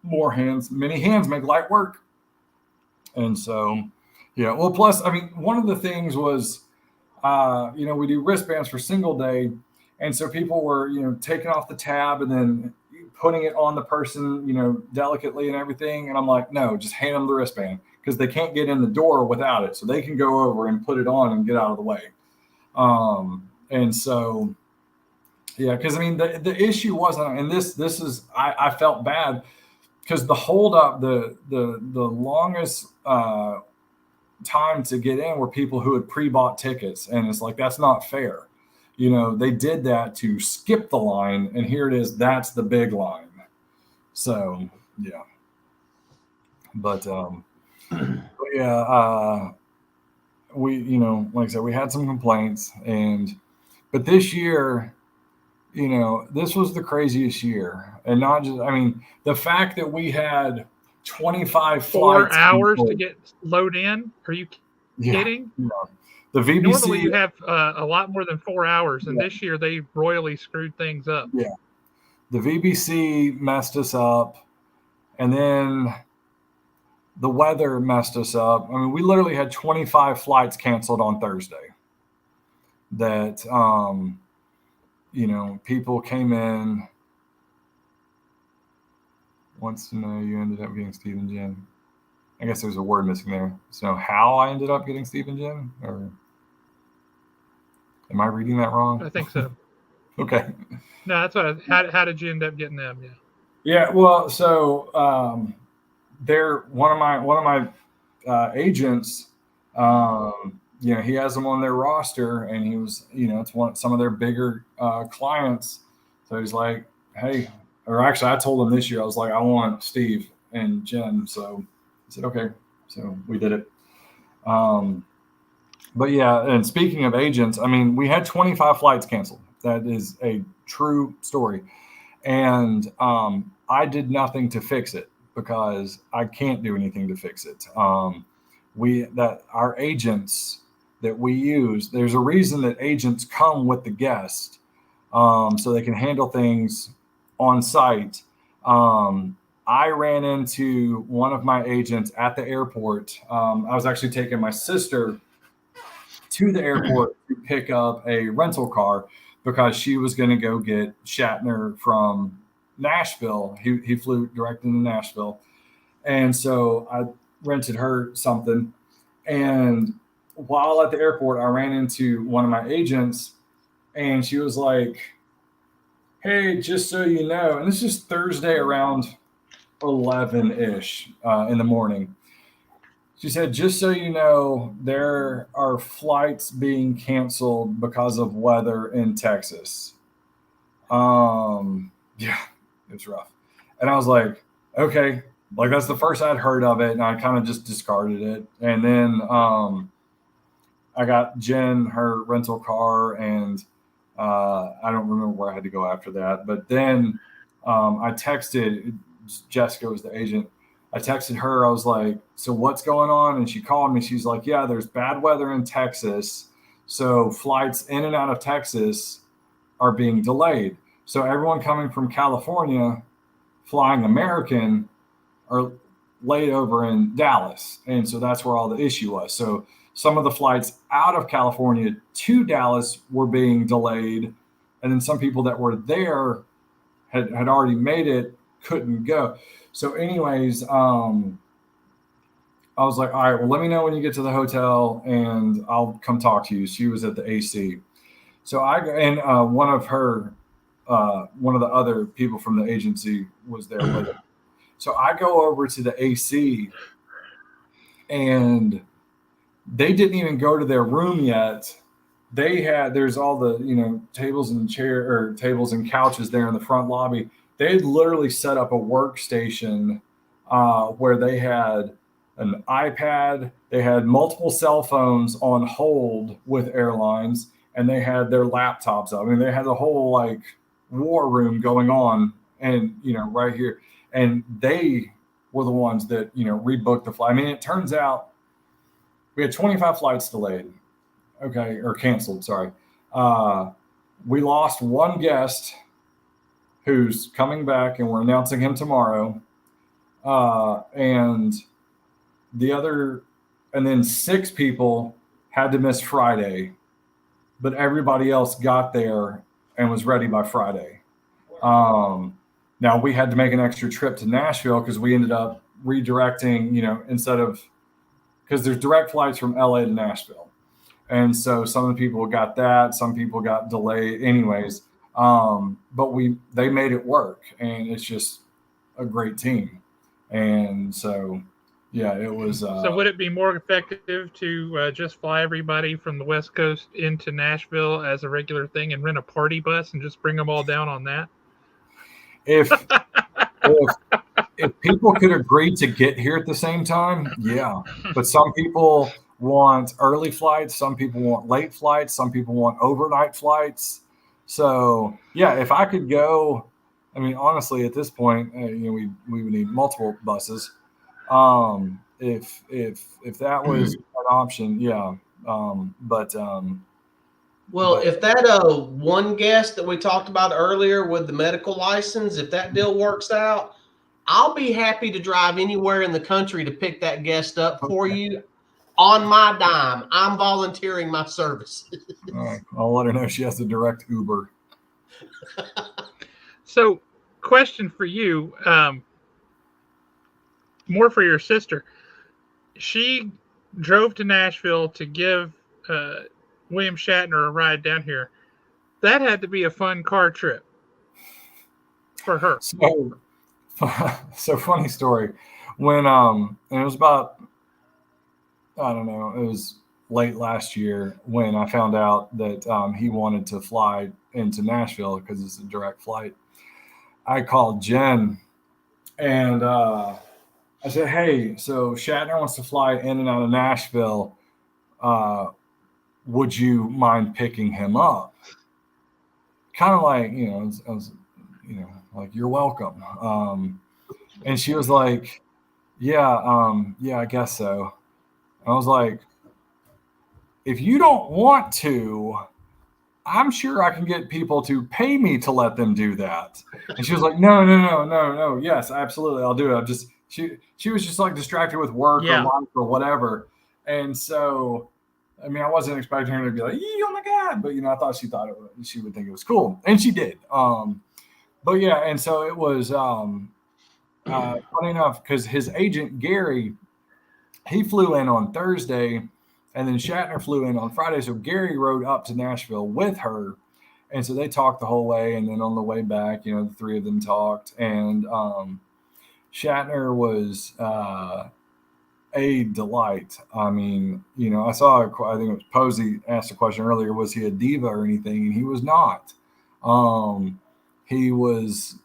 more hands. Many hands make light work. And so, yeah. Well, plus, I mean, one of the things was, we do wristbands for single day. And so people were, taking off the tab and then putting it on the person, delicately and everything. And I'm like, no, just hand them the wristband, because they can't get in the door without it. So they can go over and put it on and get out of the way. And so, yeah, because I mean, the issue wasn't, and this is, I felt bad because the hold up, the longest time to get in were people who had pre-bought tickets, and it's like, that's not fair. They did that to skip the line, and here it is. That's the big line. So yeah, but yeah. We, like I said, we had some complaints, but this year, this was the craziest year. And not just, I mean, the fact that we had 25 4 flights. hours to get load in. Are you kidding? Yeah. The VBC. Normally you have a lot more than 4 hours, and this year they royally screwed things up. Yeah. The VBC messed us up, and then the weather messed us up. I mean, we literally had 25 flights canceled on Thursday. That, people came in. Wants to know you ended up getting Steve and Jim. I guess there's a word missing there. So how I ended up getting Steve and Jim, or am I reading that wrong? I think so. Okay. No, that's what. How did you end up getting them? Yeah. Yeah. Well, so they're one of my agents. He has them on their roster, and he was, it's some of their bigger clients. So he's like, hey, or actually, I told him this year, I was like, I want Steve and Jen. So I said, okay. So we did it. But yeah, and speaking of agents, I mean, we had 25 flights canceled. That is a true story. And I did nothing to fix it, because I can't do anything to fix it. Our agents that we use, there's a reason that agents come with the guest, so they can handle things on site. I ran into one of my agents at the airport. I was actually taking my sister to the airport to pick up a rental car, because she was going to go get Shatner from Nashville. He flew direct into Nashville. And so I rented her something. And while at the airport, I ran into one of my agents, and she was like, hey, just so you know, and this is Thursday around 11-ish in the morning. She said, just so you know, there are flights being canceled because of weather in Texas. Yeah, it's rough. And I was like, okay, like that's the first I'd heard of it, and I kind of just discarded it. And then I got Jen her rental car, and I don't remember where I had to go after that. But then I texted Jessica, was the agent. I texted her. I was like, "So what's going on?" And she called me. She's like, "Yeah, there's bad weather in Texas, so flights in and out of Texas are being delayed. So everyone coming from California, flying American, are laid over in Dallas, and so that's where all the issue was. So some of the flights out of California to Dallas were being delayed, and then some people that were there had already made it, couldn't go. So, anyways, I was like, all right, well, let me know when you get to the hotel, and I'll come talk to you. She was at the AC. So one of the other people from the agency was there with her. So I go over to the AC, and they didn't even go to their room yet. There's all the, tables and tables and couches there in the front lobby. They had literally set up a workstation where they had an iPad, they had multiple cell phones on hold with airlines, and they had their laptops up. I mean, they had the whole like war room going on, and right here, and they were the ones that rebooked the flight. I mean, it turns out we had 25 flights delayed, okay, or canceled. Sorry, we lost one guest who's coming back, and we're announcing him tomorrow, and then 6 people had to miss Friday, but everybody else got there and was ready by Friday. Now we had to make an extra trip to Nashville because we ended up redirecting, because there's direct flights from LA to Nashville. And so some of the people got that, some people got delayed anyways. But they made it work, and it's just a great team. And so, yeah, it was. So would it be more effective to just fly everybody from the West Coast into Nashville as a regular thing and rent a party bus and just bring them all down on that? If people could agree to get here at the same time, yeah. But some people want early flights, some people want late flights, some people want overnight flights. So yeah, if I could go, I mean, honestly, at this point, we would need multiple buses. If that was an option, yeah. If that one guest that we talked about earlier with the medical license, if that deal works out, I'll be happy to drive anywhere in the country to pick that guest up for you on my dime. I'm volunteering my service. All right. I'll let her know she has to direct Uber. So, question for you, more for your sister. She drove to Nashville to give William Shatner a ride down here. That had to be a fun car trip for her. So funny story. When and it was about, I don't know, it was late last year when I found out that he wanted to fly into Nashville because it's a direct flight. I called Jen, and I said, "Hey, so Shatner wants to fly in and out of Nashville. Would you mind picking him up?" Kind of like, I was, like, "You're welcome." And she was like, "Yeah, I guess so." I was like, "If you don't want to, I'm sure I can get people to pay me to let them do that." And she was like, no. Yes, absolutely. I'll do it. She was just like distracted with work or life or whatever. And so, I mean, I wasn't expecting her to be like, "Oh my God." But, I thought she would think it was cool. And she did. But yeah. And so it was funny enough because his agent, Gary, he flew in on Thursday, and then Shatner flew in on Friday. So Gary rode up to Nashville with her. And so they talked the whole way. And then on the way back, the 3 of them talked. And Shatner was a delight. I mean, I saw, I think it was Posey asked a question earlier, was he a diva or anything? And he was not. He was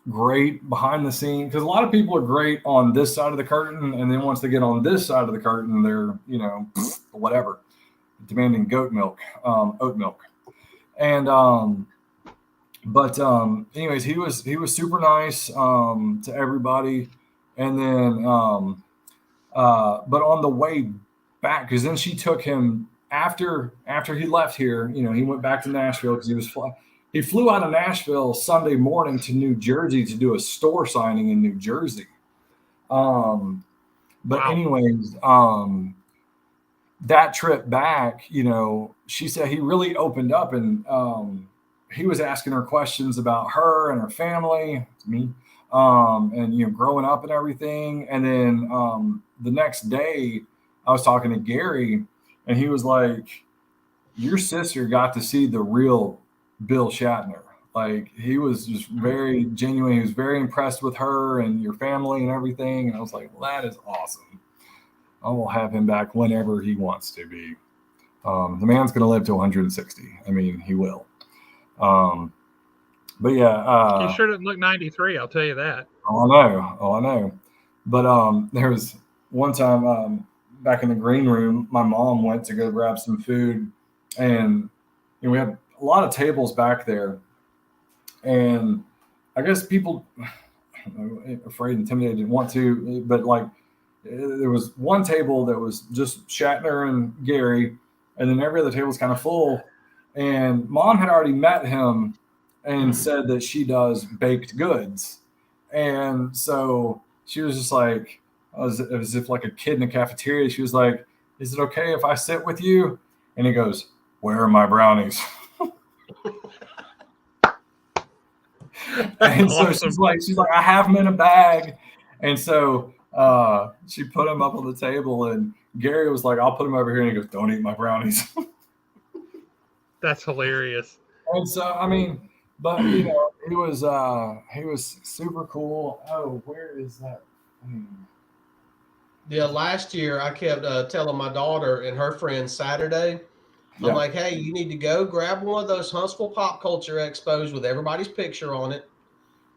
great behind the scene, because a lot of people are great on this side of the curtain, and then once they get on this side of the curtain, they're, whatever, demanding oat milk. And but anyways, he was super nice to everybody. And then but on the way back, because then she took him after he left here, he went back to Nashville, because he flew out of Nashville Sunday morning to New Jersey to do a store signing in New Jersey. But Wow. anyways, that trip back, she said he really opened up, and he was asking her questions about her and her family, me, and growing up and everything. And then the next day, I was talking to Gary, and he was like, "Your sister got to see the real Bill Shatner." Like, he was just very genuine. He was very impressed with her and your family and everything. And I was like, "Well, that is awesome. I will have him back whenever he wants to be." The man's going to live to 160. I mean, he will. But yeah, he sure didn't look 93. I'll tell you that. Oh, I know. But there was one time back in the green room, my mom went to go grab some food, and we had a lot of tables back there, and I guess people, afraid, intimidated, didn't want to, but like, there was one table that was just Shatner and Gary, and then every other table was kind of full. And Mom had already met him and said that she does baked goods. And so she was just like, as if like a kid in a cafeteria, she was like, "Is it okay if I sit with you?" And he goes, "Where are my brownies?" And so Awesome. she's like, "I have them in a bag." And so she put them up on the table, and Gary was like, "I'll put them over here." And he goes, "Don't eat my brownies." That's hilarious. And so, I mean, but he was super cool. Oh, where is that thing? Yeah, last year I kept telling my daughter and her friends Saturday, I'm like, "Hey, you need to go grab one of those Huntsville Pop Culture Expos with everybody's picture on it,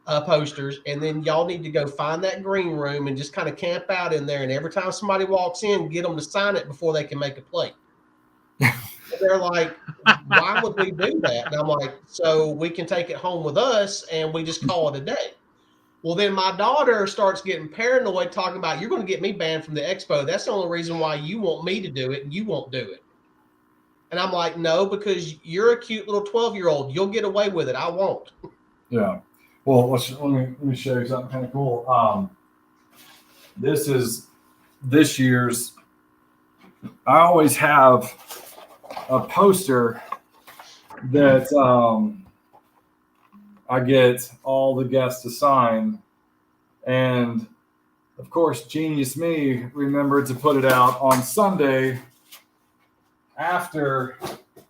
posters, and then y'all need to go find that green room and just kind of camp out in there. And every time somebody walks in, get them to sign it before they can make a plate." They're like, "Why would we do that?" And I'm like, "So we can take it home with us and we just call it a day." Well, then my daughter starts getting paranoid, talking about, "You're going to get me banned from the expo. That's the only reason why you want me to do it and you won't do it." And I'm like, "No, because you're a cute little 12-year-old. You'll get away with it. I won't." Yeah. Well, let me show you something kind of cool. This is this year's. I always have a poster that I get all the guests to sign, and of course, genius me remembered to put it out on Sunday after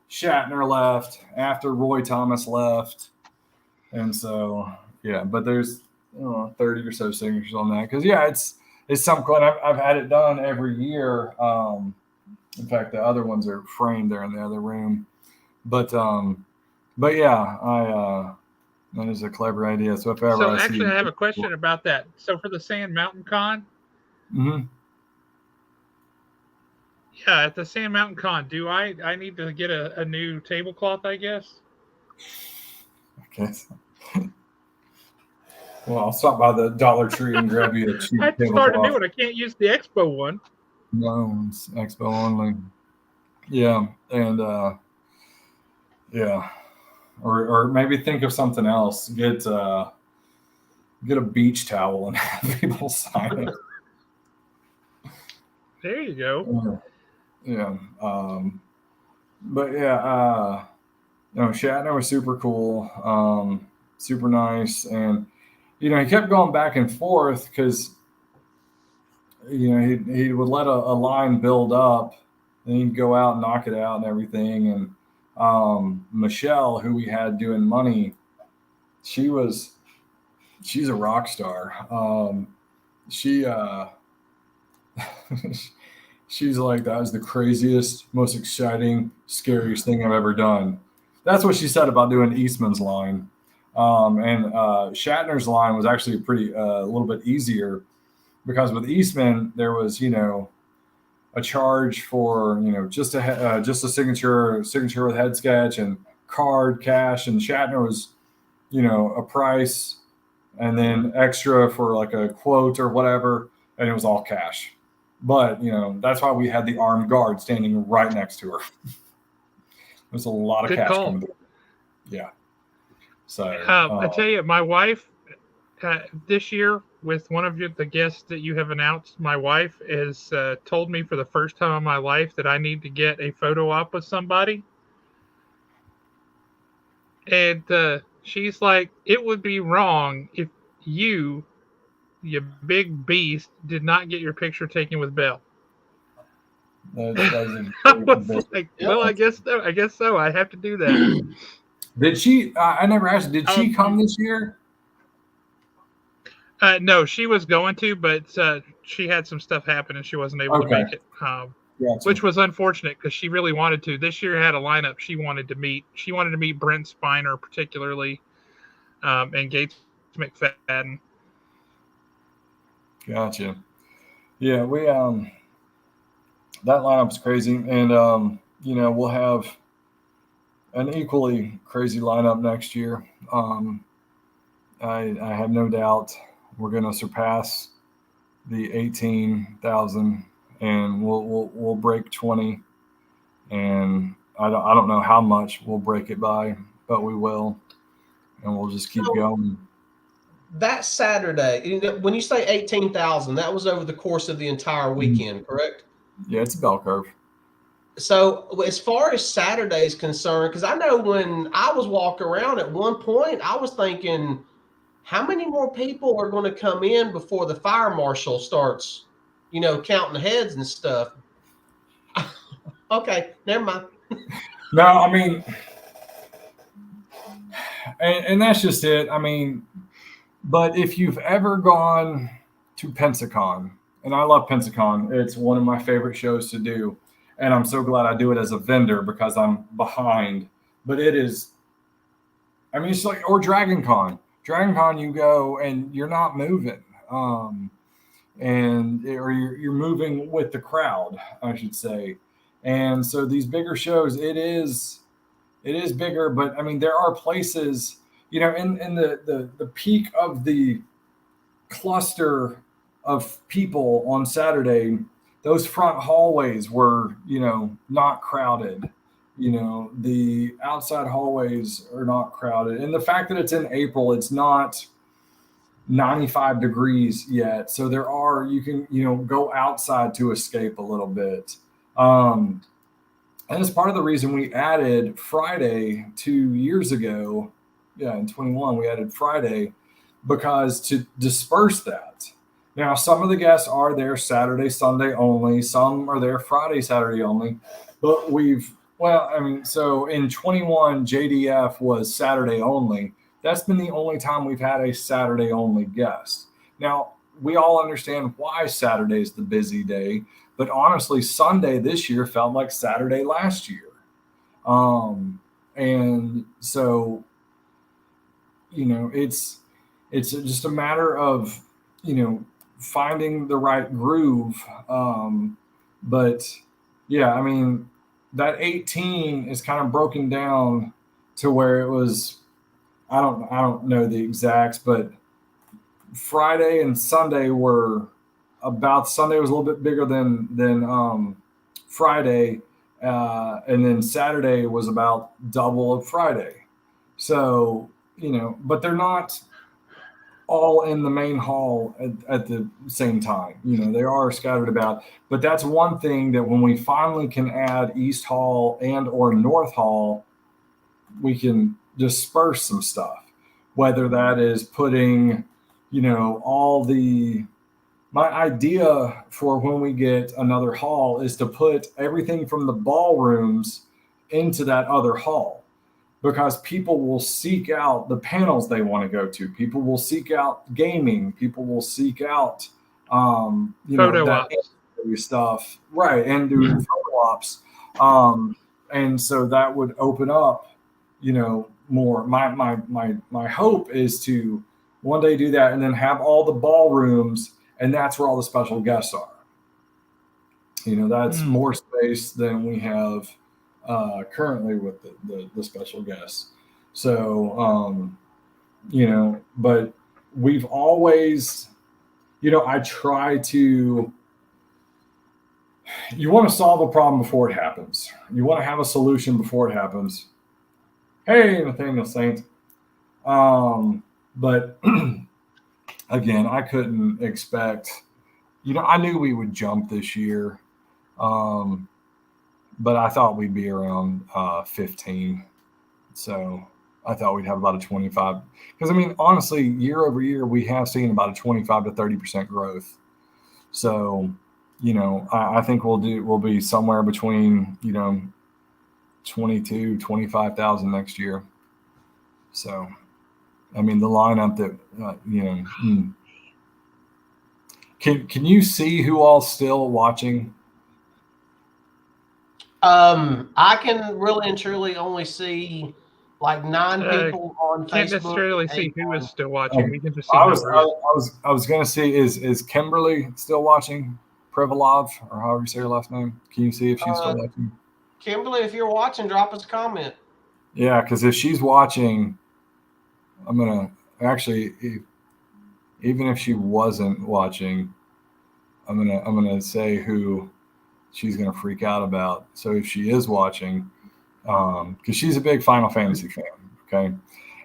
Shatner left, after Roy Thomas left. And so, yeah, but there's 30 or so signatures on that, because it's something cool. I've had it done every year. In fact, the other ones are framed there in the other room. But yeah, that is a clever idea. So if ever So I actually, see, I have a question about that. So for the Sand Mountain Con, mm-hmm. yeah, at the Sand Mountain Con, do I need to get a new tablecloth? I guess. Okay. Well, I'll stop by the Dollar Tree and grab you a cheap I have to start a new one. I can't use the Expo one. No, it's Expo only. Yeah, and yeah, or maybe think of something else. Get a beach towel and have people sign it. There you go. Yeah. But yeah, Shatner was super cool, super nice, and he kept going back and forth because he would let a line build up, and he'd go out and knock it out and everything. And Michelle, who we had doing money, she's a rock star. She She's like, that was the craziest, most exciting, scariest thing I've ever done. That's what she said about doing Eastman's line. And Shatner's line was actually a little bit easier because with Eastman, there was, a charge for, just a signature with head sketch and card cash. And Shatner was, a price and then extra for like a quote or whatever. And it was all cash. But, that's why we had the armed guard standing right next to her. There's a lot of Good cash call. coming through. Yeah. So I tell you, my wife this year, with one of the guests that you have announced, my wife has told me for the first time in my life that I need to get a photo op with somebody. And she's like, it would be wrong if you big beast, did not get your picture taken with Belle. I was like, well, I guess so. I have to do that. Did she? I never asked. Did she come this year? No, she was going to, but she had some stuff happen and she wasn't able to make it. Which was unfortunate because she really wanted to. This year had a lineup she wanted to meet. She wanted to meet Brent Spiner particularly, and Gates McFadden. Gotcha. Yeah, we that lineup's crazy, and we'll have an equally crazy lineup next year. I have no doubt we're going to surpass the 18,000, and we'll break 20. And I don't know how much we'll break it by, but we will, and we'll just keep going. That Saturday, when you say 18,000, that was over the course of the entire weekend, correct? Yeah, it's a bell curve. So as far as Saturday is concerned, because I know when I was walking around at one point, I was thinking, how many more people are going to come in before the fire marshal starts, counting the heads and stuff? Okay, never mind. No, I mean, and that's just it. I mean, but if you've ever gone to Pensacon, and I love Pensacon, it's one of my favorite shows to do. And I'm so glad I do it as a vendor because I'm behind. But it is, I mean, it's like, or Dragon Con. Dragon Con, you go and you're not moving. Or you're moving with the crowd, I should say. And so these bigger shows, it is bigger, but I mean, there are places, in the peak of the cluster of people on Saturday, those front hallways were, not crowded. The outside hallways are not crowded. And the fact that it's in April, it's not 95 degrees yet. So you can, go outside to escape a little bit. And it's part of the reason we added Friday 2 years ago. Yeah, in 21, we added Friday because to disperse that. Now, some of the guests are there Saturday, Sunday only. Some are there Friday, Saturday only. But so in 21, JDF was Saturday only. That's been the only time we've had a Saturday only guest. Now, we all understand why Saturday is the busy day, but honestly, Sunday this year felt like Saturday last year. And so, it's just a matter of, finding the right groove. But yeah, I mean, that 18 is kind of broken down to where it was, I don't know the exacts, but Friday and Sunday were Sunday was a little bit bigger than Friday. And then Saturday was about double of Friday. So, but they're not all in the main hall at the same time. They are scattered about. But that's one thing that when we finally can add East Hall and or North Hall, we can disperse some stuff. Whether that is putting, my idea for when we get another hall is to put everything from the ballrooms into that other hall. Because people will seek out the panels they want to go to. People will seek out gaming. People will seek out, photo ops. stuff, right, and do photo ops. And so that would open up, more. My hope is to one day do that and then have all the ballrooms, and that's where all the special guests are. That's more space than we have currently with the special guests. So, but we've always, I try to, you want to solve a problem before it happens. You want to have a solution before it happens. Hey, Nathaniel Saint. But again, I couldn't expect, I knew we would jump this year. But I thought we'd be around 15. So I thought we'd have about a 25. Because, honestly, year over year, we have seen about a 25 to 30% growth. So, I think we'll be somewhere between, 22, 25,000 next year. So, the lineup that, Can you see who all's still watching? I can really and truly only see like 9 people on Facebook. Can't necessarily see who is still watching. Okay. We can just see. I was going to see is Kimberly still watching? Privalov, or however you say her last name. Can you see if she's still watching? Kimberly, if you're watching, drop us a comment. Yeah, because if she's watching, I'm gonna actually, even if she wasn't watching, I'm gonna say who she's gonna freak out about. So if she is watching, because she's a big Final Fantasy fan, okay,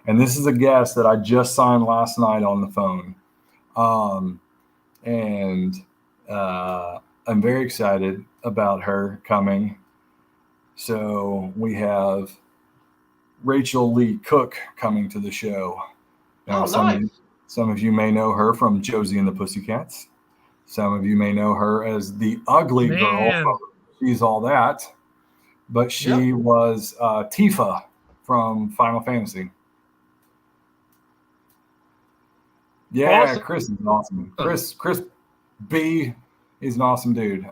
and this is a guest that I just signed last night on the phone, and I'm very excited about her coming. So we have Rachel Lee Cook coming to the show. Now, nice. Some of you may know her from Josie and the Pussycats. Some of you may know her as the ugly girl from She's All That. But she was Tifa from Final Fantasy. Yeah, awesome. Chris is awesome. Chris B, he's an awesome dude.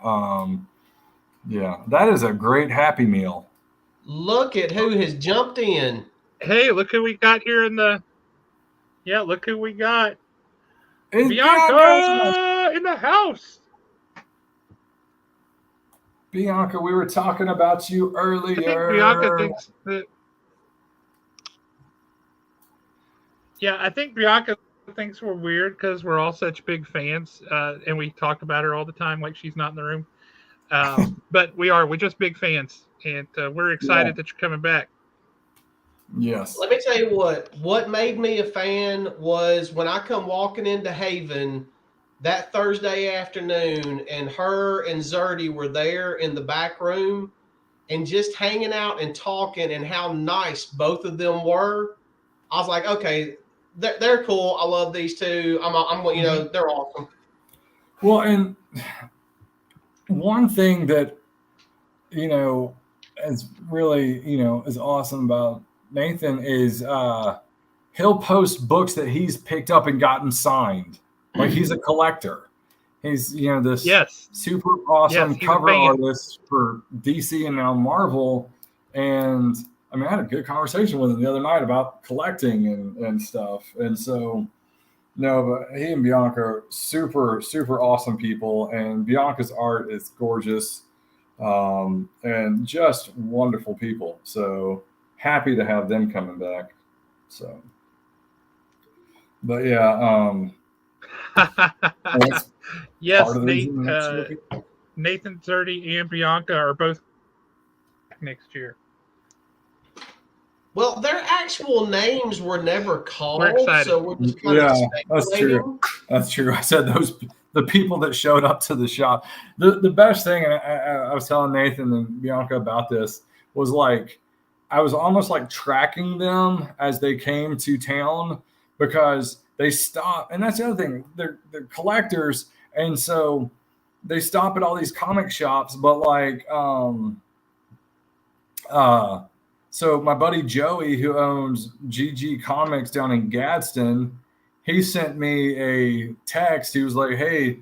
Yeah, that is a great Happy Meal. Look at who has jumped in. Hey, look who we got here look who we got. It's Bianca in the house. Bianca, we were talking about you earlier. I think Bianca thinks that. Yeah, I think Bianca thinks we're weird because we're all such big fans, and we talk about her all the time like she's not in the room. But we're just big fans, and we're excited that you're coming back. Yes. Let me tell you what made me a fan was when I come walking into Haven that Thursday afternoon, and her and Zerdy were there in the back room and just hanging out and talking, and how nice both of them were. I was like, okay, they're cool. I love these two. I'm they're awesome. Well, and one thing that, is really, is awesome about Nathan is he'll post books that he's picked up and gotten signed. Like he's a collector. He's, this super awesome cover artist for DC and now Marvel. And I had a good conversation with him the other night about collecting and stuff. And so, but he and Bianca are super, super awesome people. And Bianca's art is gorgeous and just wonderful people. So happy to have them coming back. So, but yeah. Yes, Nathan, Zerdy, and Bianca are both next year. Well, their actual names were never called, we're excited. So we're just kind of speculating. That's true. I said the people that showed up to the shop. The best thing, and I was telling Nathan and Bianca about this, was like I was almost like tracking them as they came to town because they stop, and that's the other thing. They're collectors, and so they stop at all these comic shops. But like, so my buddy Joey, who owns GG Comics down in Gadsden, he sent me a text. He was like, "Hey,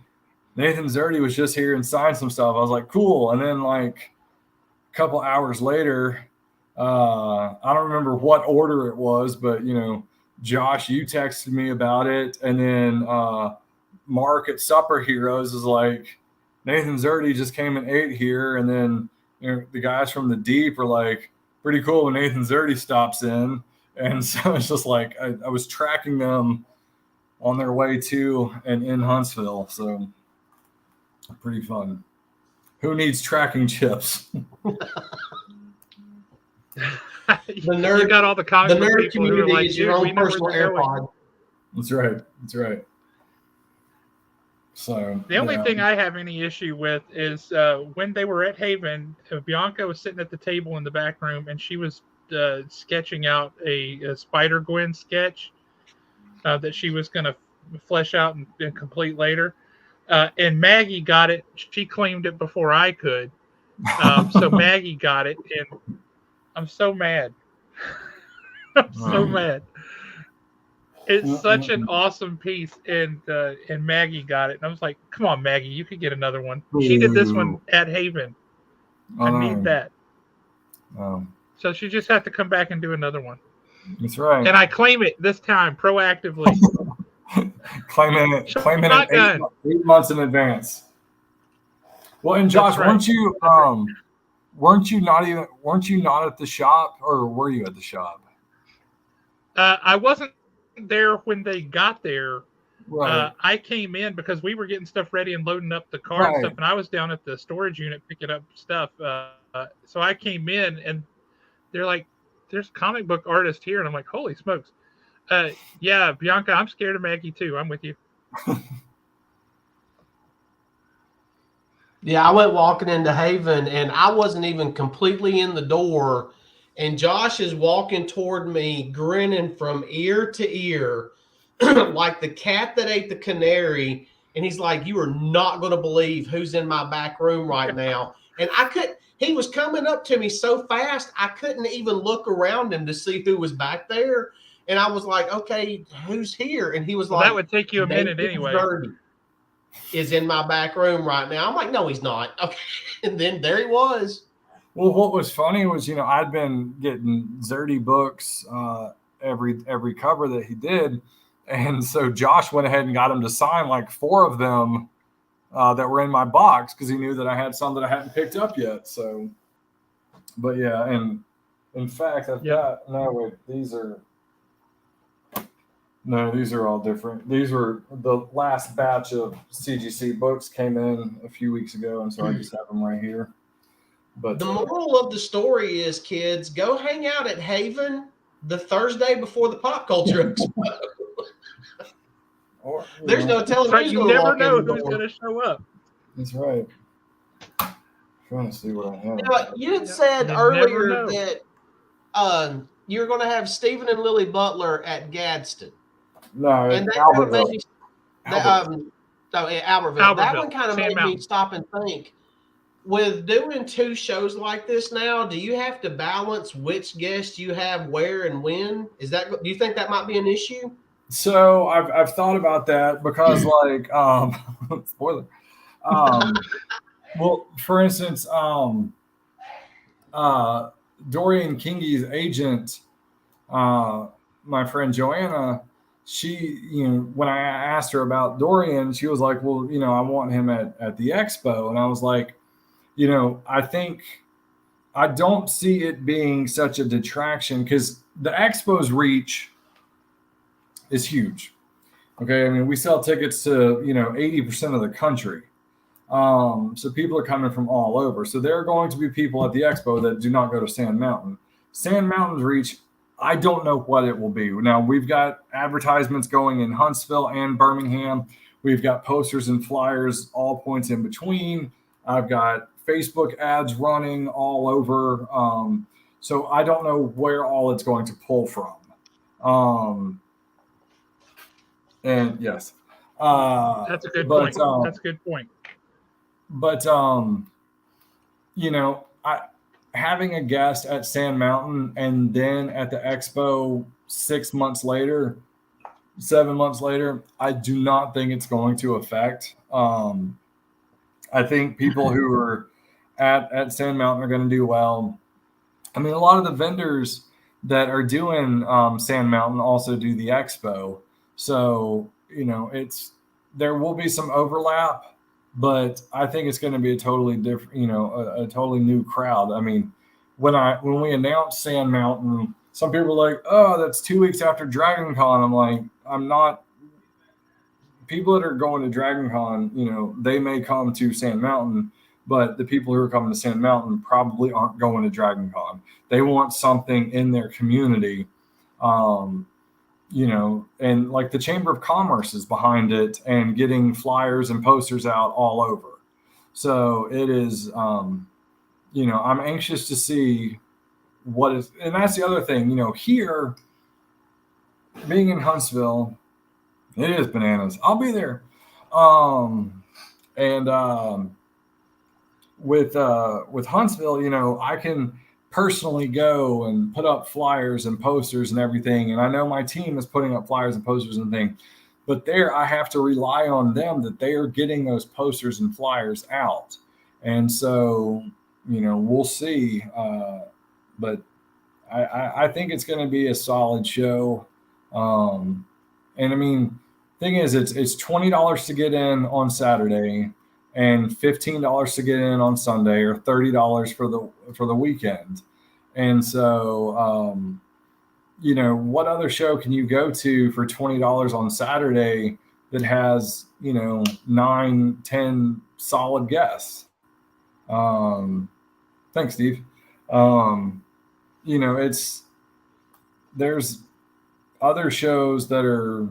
Nathan Zerdy was just here and signed some stuff. I was like, cool. And then like a couple hours later, I don't remember what order it was, but Josh, you texted me about it, and then Mark at Supper Heroes is like, Nathan Zerdy just came and ate here, and then the guys from the Deep are like, pretty cool when Nathan Zerdy stops in, and so it's just like I was tracking them on their way to and in Huntsville, so pretty fun. Who needs tracking chips? The nerd, you got all the comic book people community who are like, is your own personal AirPod. That's right. That's right. So the only thing I have any issue with is when they were at Haven, Bianca was sitting at the table in the back room, and she was sketching out a Spider-Gwen sketch that she was going to flesh out and complete later. And Maggie got it. She claimed it before I could. So Maggie got it, and I'm so mad. I'm so mad. It's such an awesome piece, and Maggie got it. And I was like, come on, Maggie, you could get another one. She did this one at Haven. I need that. So she just had to come back and do another one. That's right. And I claim it this time proactively. claiming it 8 months in advance. Well, and Josh, right. weren't you not at the shop, or were you at the shop? I wasn't there when they got there. Right. I came in because we were getting stuff ready and loading up the car and stuff, and I was down at the storage unit picking up stuff. So I came in, and they're like, "There's a comic book artist here," and I'm like, "Holy smokes!" Yeah, Bianca, I'm scared of Maggie too. I'm with you. Yeah, I went walking into Haven, and I wasn't even completely in the door. And Josh is walking toward me, grinning from ear to ear, like the cat that ate the canary. And he's like, "You are not going to believe who's in my back room right now." And he was coming up to me so fast, I couldn't even look around him to see who was back there. And I was like, "Okay, who's here?" And he was like, "That would take you a minute anyway." Is in my back room right now. I'm like, "No, he's not." Okay. And then there he was. Well, what was funny was, I'd been getting Zerdy books every cover that he did. And so Josh went ahead and got him to sign like 4 of them that were in my box, because he knew that I had some that I hadn't picked up yet. So, but yeah, and in fact, these are all different. These were the last batch of CGC books came in a few weeks ago, and so I just have them right here. But the moral of the story is, kids, go hang out at Haven the Thursday before the Pop Culture Expo. There's no telling who's going to walk in the door. You never know who's going to show up. That's right. I'm trying to see what I have. You had said earlier that you're going to have Stephen and Lily Butler at Gadsden. No, and Albertville. Albertville. That one kind of made me stop and think. With doing 2 shows like this now, do you have to balance which guests you have where and when? Do you think that might be an issue? So I've thought about that, because like spoiler. Well, for instance, Dorian Kingy's agent, my friend Joanna, she, when I asked her about Dorian, she was like, "Well, I want him at the Expo." And I was like, I don't see it being such a detraction, because the Expo's reach is huge. Okay. I mean, we sell tickets to, 80% of the country. So people are coming from all over. So there are going to be people at the Expo that do not go to Sand Mountain. Sand Mountain's reach, I don't know what it will be. Now, we've got advertisements going in Huntsville and Birmingham. We've got posters and flyers, all points in between. I've got Facebook ads running all over. So I don't know where all it's going to pull from. And yes. That's a good point. That's a good point. But, having a guest at Sand Mountain and then at the Expo 7 months later, I do not think it's going to affect I think people who are at Sand Mountain are going to do well. I mean, a lot of the vendors that are doing Sand Mountain also do the Expo. So, there will be some overlap, but I think it's going to be a totally different, a totally new crowd. I mean, when we announced Sand Mountain, some people are like, oh, that's 2 weeks after Dragon Con. I'm like, I'm not. People that are going to Dragon Con, they may come to Sand Mountain, but the people who are coming to Sand Mountain probably aren't going to Dragon Con. They want something in their community, and like the Chamber of Commerce is behind it and getting flyers and posters out all over. So it is, I'm anxious to see and that's the other thing, here, being in Huntsville, it is bananas. I'll be there. With Huntsville, I can personally go and put up flyers and posters and everything. And I know my team is putting up flyers and posters and things, but there I have to rely on them that they are getting those posters and flyers out. And so, we'll see. But I think it's going to be a solid show. And I mean, thing is, it's $20 to get in on Saturday and $15 to get in on Sunday, or $30 for the weekend. And so, what other show can you go to for $20 on Saturday that has 9-10 solid guests? Thanks, Steve. There's other shows that are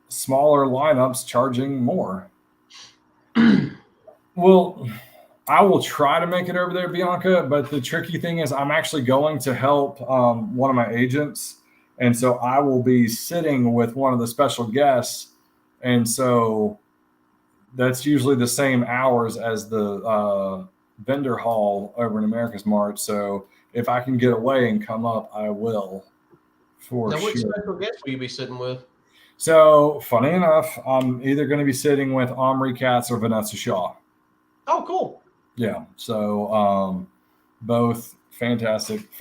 smaller lineups charging more. Well, I will try to make it over there, Bianca, but the tricky thing is I'm actually going to help one of my agents. And so I will be sitting with one of the special guests. And so that's usually the same hours as the vendor hall over in America's Mart. So if I can get away and come up, I will. For now, sure. what special guest will you be sitting with? So, funny enough, I'm either going to be sitting with Omri Katz or Vanessa Shaw. Oh, cool. Yeah. So, both fantastic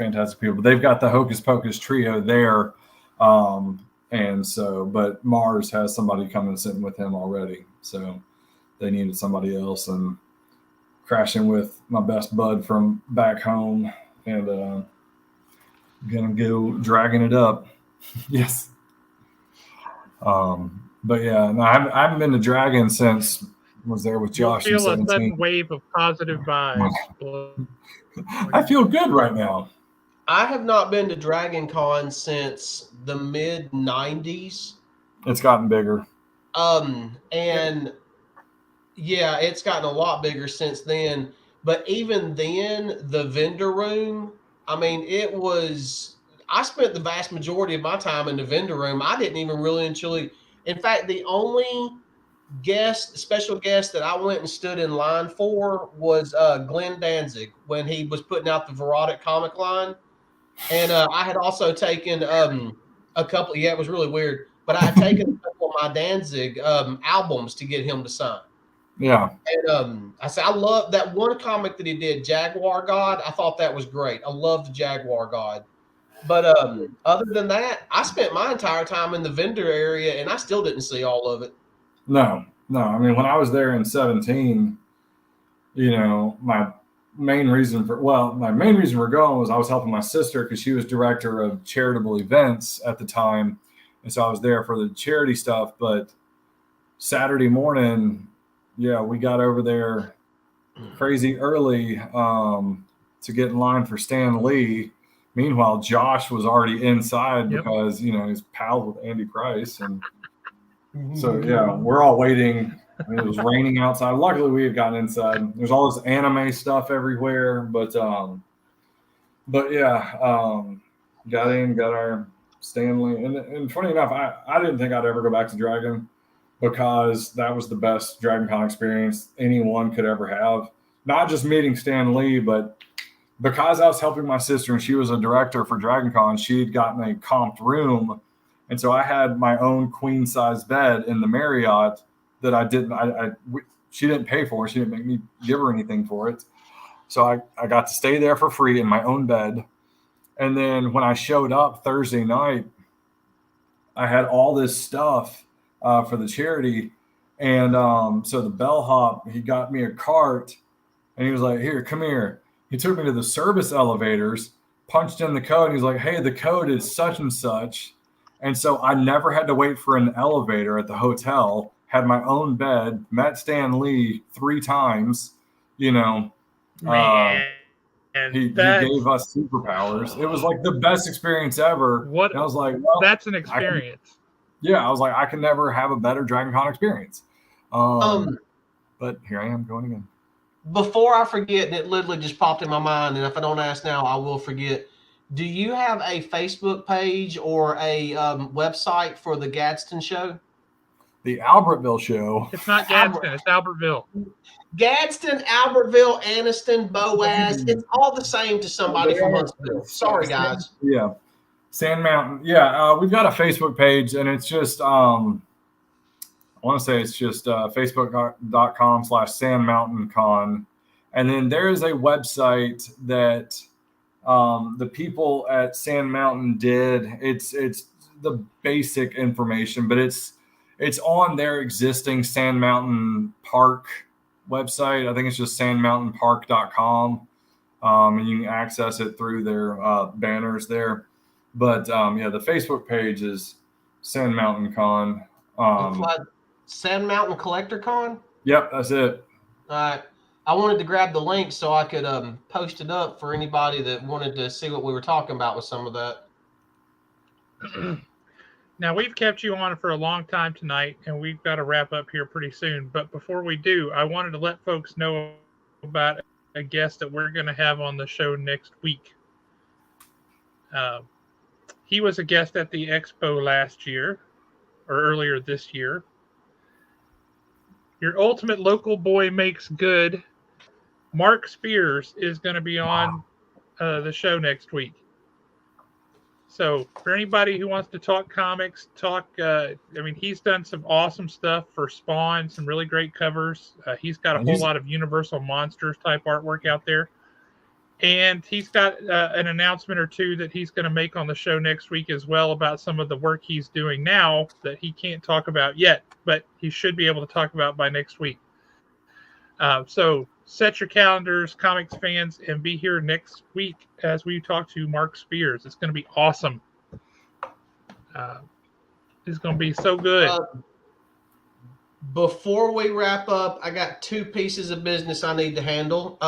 people. They've got the Hocus Pocus trio there. And so, but Mars has somebody coming and sitting with him already. So they needed somebody else, and crashing with my best bud from back home, and gonna go dragging it up. Yes. But yeah, no, I haven't been to Dragon since was there with Josh. You'll feel a sudden wave of positive vibes. I feel good right now. I have not been to Dragon Con since the mid 90s. It's gotten bigger. And yeah, it's gotten a lot bigger since then. But even then, the vendor room, I mean, I spent the vast majority of my time in the vendor room. I didn't even really in fact, the only special guest that I went and stood in line for was Glenn Danzig when he was putting out the Verotic comic line. And I had also taken a couple, it was really weird, but I had taken a couple of my Danzig albums to get him to sign. Yeah. And I said, I love that one comic that he did, Jaguar God. I thought that was great. I loved the Jaguar God. But other than that, I spent my entire time in the vendor area, and I still didn't see all of it. No. I mean, when I was there in 2017, my main reason for going was I was helping my sister because she was director of charitable events at the time. And so I was there for the charity stuff. But Saturday morning, we got over there crazy early to get in line for Stan Lee. Meanwhile, Josh was already inside because, he's pals with Andy Price. And so, we're all waiting. I mean, it was raining outside. Luckily, we had gotten inside. There's all this anime stuff everywhere. But got in, got our Stanley. And funny enough, I didn't think I'd ever go back to Dragon because that was the best Dragon Con experience anyone could ever have. Not just meeting Stan Lee, but because I was helping my sister and she was a director for Dragon Con, she had gotten a comped room. And so I had my own queen size bed in the Marriott that I didn't. she didn't pay for it. She didn't make me give her anything for it. So I got to stay there for free in my own bed. And then when I showed up Thursday night, I had all this stuff for the charity. And so the bellhop, he got me a cart and he was like, here, come here. He took me to the service elevators, punched in the code. And he's like, hey, the code is such and such. And so I never had to wait for an elevator at the hotel, had my own bed, met Stan Lee 3 times, you know. Man. He gave us superpowers. It was like the best experience ever. What? And I was like, well, that's an experience. I was like, I can never have a better Dragon Con experience. But here I am going again. Before I forget, and it literally just popped in my mind, and if I don't ask now, I will forget. Do you have a Facebook page or a website for the Gadsden show? The Albertville show. It's not Gadsden, it's Albertville. Gadsden, Albertville, Anniston, Boaz. It's all the same to somebody from Huntsville. Sorry, guys. Yeah. Sand Mountain. Yeah, we've got a Facebook page, and it's just, I want to say it's just facebook.com/SandMountainCon. And then there is a website that the people at Sand Mountain did. It's the basic information, but it's on their existing Sand Mountain Park website. I think it's just sandmountainpark.com. And you can access it through their banners there. But the Facebook page is Sand Mountain Con. Sand Mountain Collector Con? Yep, that's it. All right. I wanted to grab the link so I could post it up for anybody that wanted to see what we were talking about with some of that. Now, we've kept you on for a long time tonight, and we've got to wrap up here pretty soon. But before we do, I wanted to let folks know about a guest that we're going to have on the show next week. He was a guest at the Expo last year, or earlier this year. Your ultimate local boy makes good. Mark Spears is going to be on the show next week. So for anybody who wants to talk comics, he's done some awesome stuff for Spawn, some really great covers. He's got a whole lot of Universal Monsters type artwork out there. And he's got an announcement or two that he's going to make on the show next week as well about some of the work he's doing now that he can't talk about yet, but he should be able to talk about by next week. So set your calendars, comics fans, and be here next week as we talk to Mark Spears. It's going to be awesome. It's going to be so good. Before we wrap up, I got 2 pieces of business I need to handle.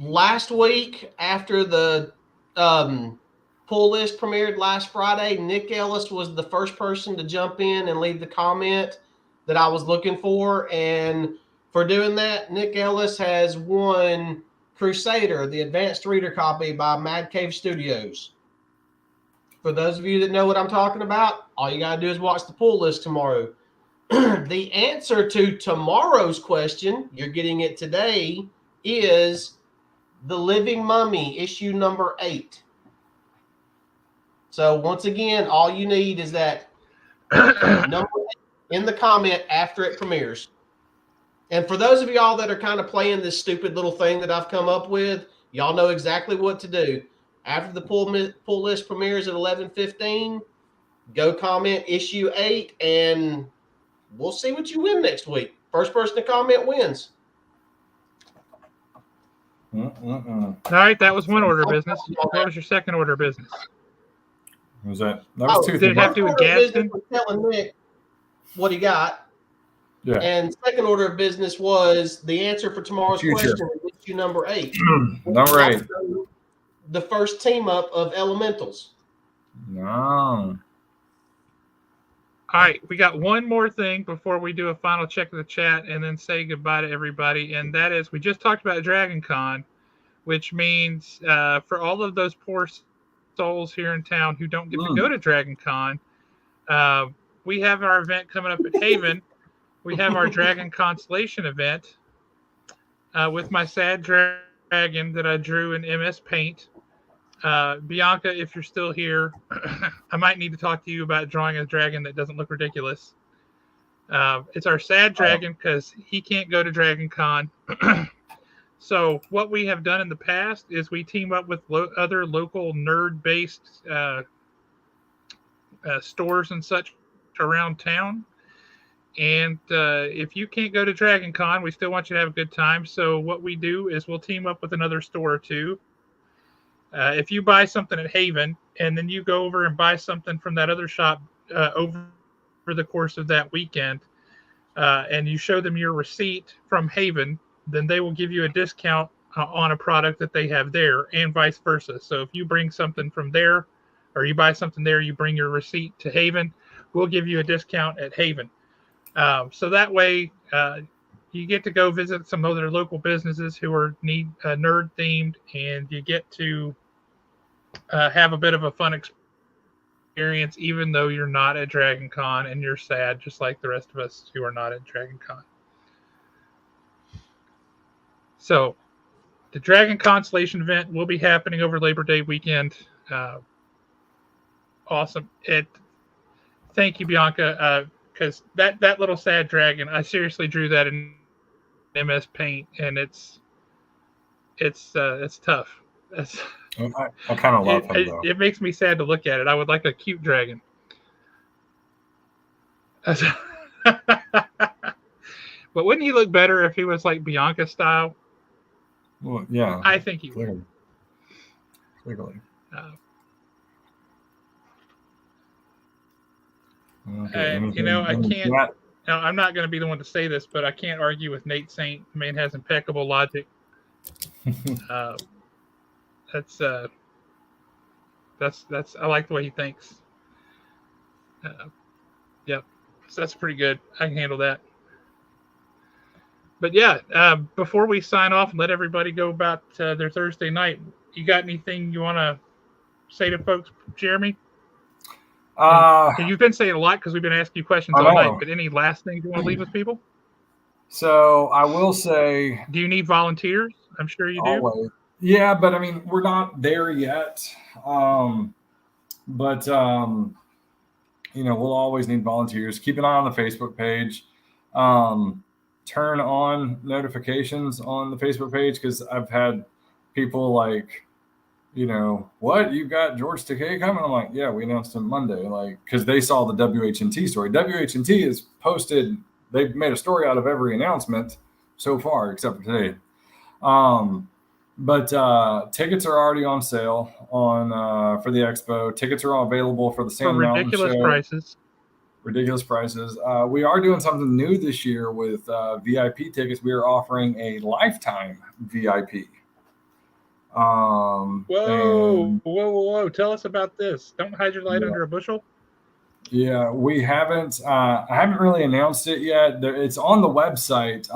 Last week, after the pull list premiered last Friday, Nick Ellis was the first person to jump in and leave the comment that I was looking for. And for doing that, Nick Ellis has won Crusader, the advanced reader copy by Mad Cave Studios. For those of you that know what I'm talking about, all you got to do is watch the pull list tomorrow. The answer to tomorrow's question, you're getting it today, is The Living Mummy, issue number 8. So once again, all you need is that number 8 in the comment after it premieres. And for those of y'all that are kind of playing this stupid little thing that I've come up with, y'all know exactly what to do. After the pull list premieres at 11:15, go comment issue 8, and we'll see what you win next week. First person to comment wins. All right, that was one order of business. What was your second order of business? What was that? That was 2 things. Did it have to do with Gadsden? Telling Nick what he got. Yeah. And second order of business was the answer for tomorrow's question, issue number 8. Number 8. The first team up of Elementals. No. All right, we got one more thing before we do a final check of the chat and then say goodbye to everybody. And that is, we just talked about Dragon Con, which means for all of those poor souls here in town who don't get to go to Dragon Con, we have our event coming up at Haven. We have our Dragon Constellation event with my sad dragon that I drew in MS Paint. Bianca, if you're still here, I might need to talk to you about drawing a dragon that doesn't look ridiculous. It's our sad dragon because he can't go to Dragon Con. So what we have done in the past is we team up with other local nerd-based stores and such around town. And if you can't go to Dragon Con, we still want you to have a good time. So what we do is we'll team up with another store or two. If you buy something at Haven and then you go over and buy something from that other shop over the course of that weekend, and you show them your receipt from Haven, then they will give you a discount on a product that they have there, and vice versa. So if you bring something from there, or you buy something there, you bring your receipt to Haven, we'll give you a discount at Haven. So that way, you get to go visit some other local businesses who are nerd themed, and you get to have a bit of a fun experience, even though you're not at Dragon Con and you're sad, just like the rest of us who are not at Dragon Con. So, the Dragon Constellation event will be happening over Labor Day weekend. Awesome! Thank you, Bianca, because that little sad dragon, I seriously drew that in MS Paint, and it's tough. I kind of love him though. It makes me sad to look at it. I would like a cute dragon. But wouldn't he look better if he was like Bianca style? Well, yeah. I think he would. Clearly. Okay, and I can't. Now, I'm not going to be the one to say this, but I can't argue with Nate Saint. The man has impeccable logic. That's I like the way he thinks. Yep, so that's pretty good. I can handle that. But yeah, before we sign off and let everybody go about their Thursday night, you got anything you want to say to folks, Jeremy? And you've been saying a lot because we've been asking you questions all night. But any last things you want to leave with people? So I will say, do you need volunteers? I'm sure you do. Always. Yeah, but I mean, we're not there yet. But we'll always need volunteers. Keep an eye on the Facebook page. Turn on notifications on the Facebook page, because I've had people like, what, you got George Takei coming? I'm like, yeah, we announced him Monday, because they saw the WHNT story. WHNT is posted. They've made a story out of every announcement so far, except for today. But tickets are already on sale for the Expo. Tickets are all available for the Sand Mountain Show. Ridiculous prices. We are doing something new this year with VIP tickets. We are offering a lifetime VIP. Whoa! Tell us about this. Don't hide your light under a bushel. Yeah, we haven't. I haven't really announced it yet. It's on the website.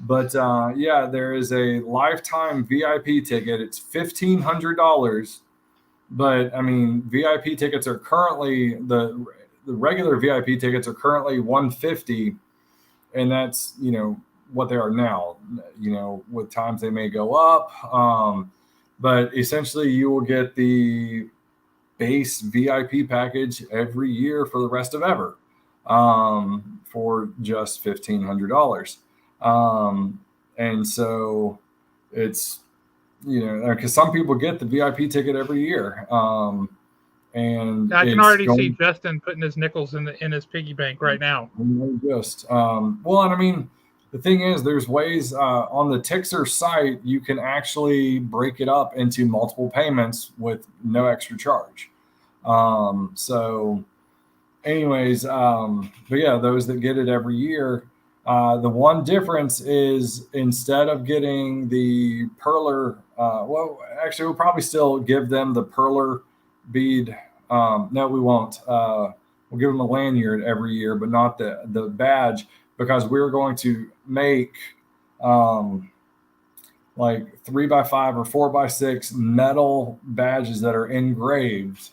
But there is a lifetime VIP ticket. It's $1,500. But I mean, VIP tickets are currently the regular VIP tickets are currently $150, and that's what they are now. With times they may go up, but essentially you will get the base VIP package every year for the rest of ever, for just $1,500. And so it's because some people get the VIP ticket every year. And I can already see Justin putting his nickels in his piggy bank right now. And I mean, the thing is, there's ways on the Tixer site you can actually break it up into multiple payments with no extra charge. So, anyways, but yeah, those that get it every year. The one difference is, instead of getting the perler, we'll probably still give them the perler bead. No, we won't. We'll give them a lanyard every year, but not the badge, because we're going to make 3x5 or 4x6 metal badges that are engraved.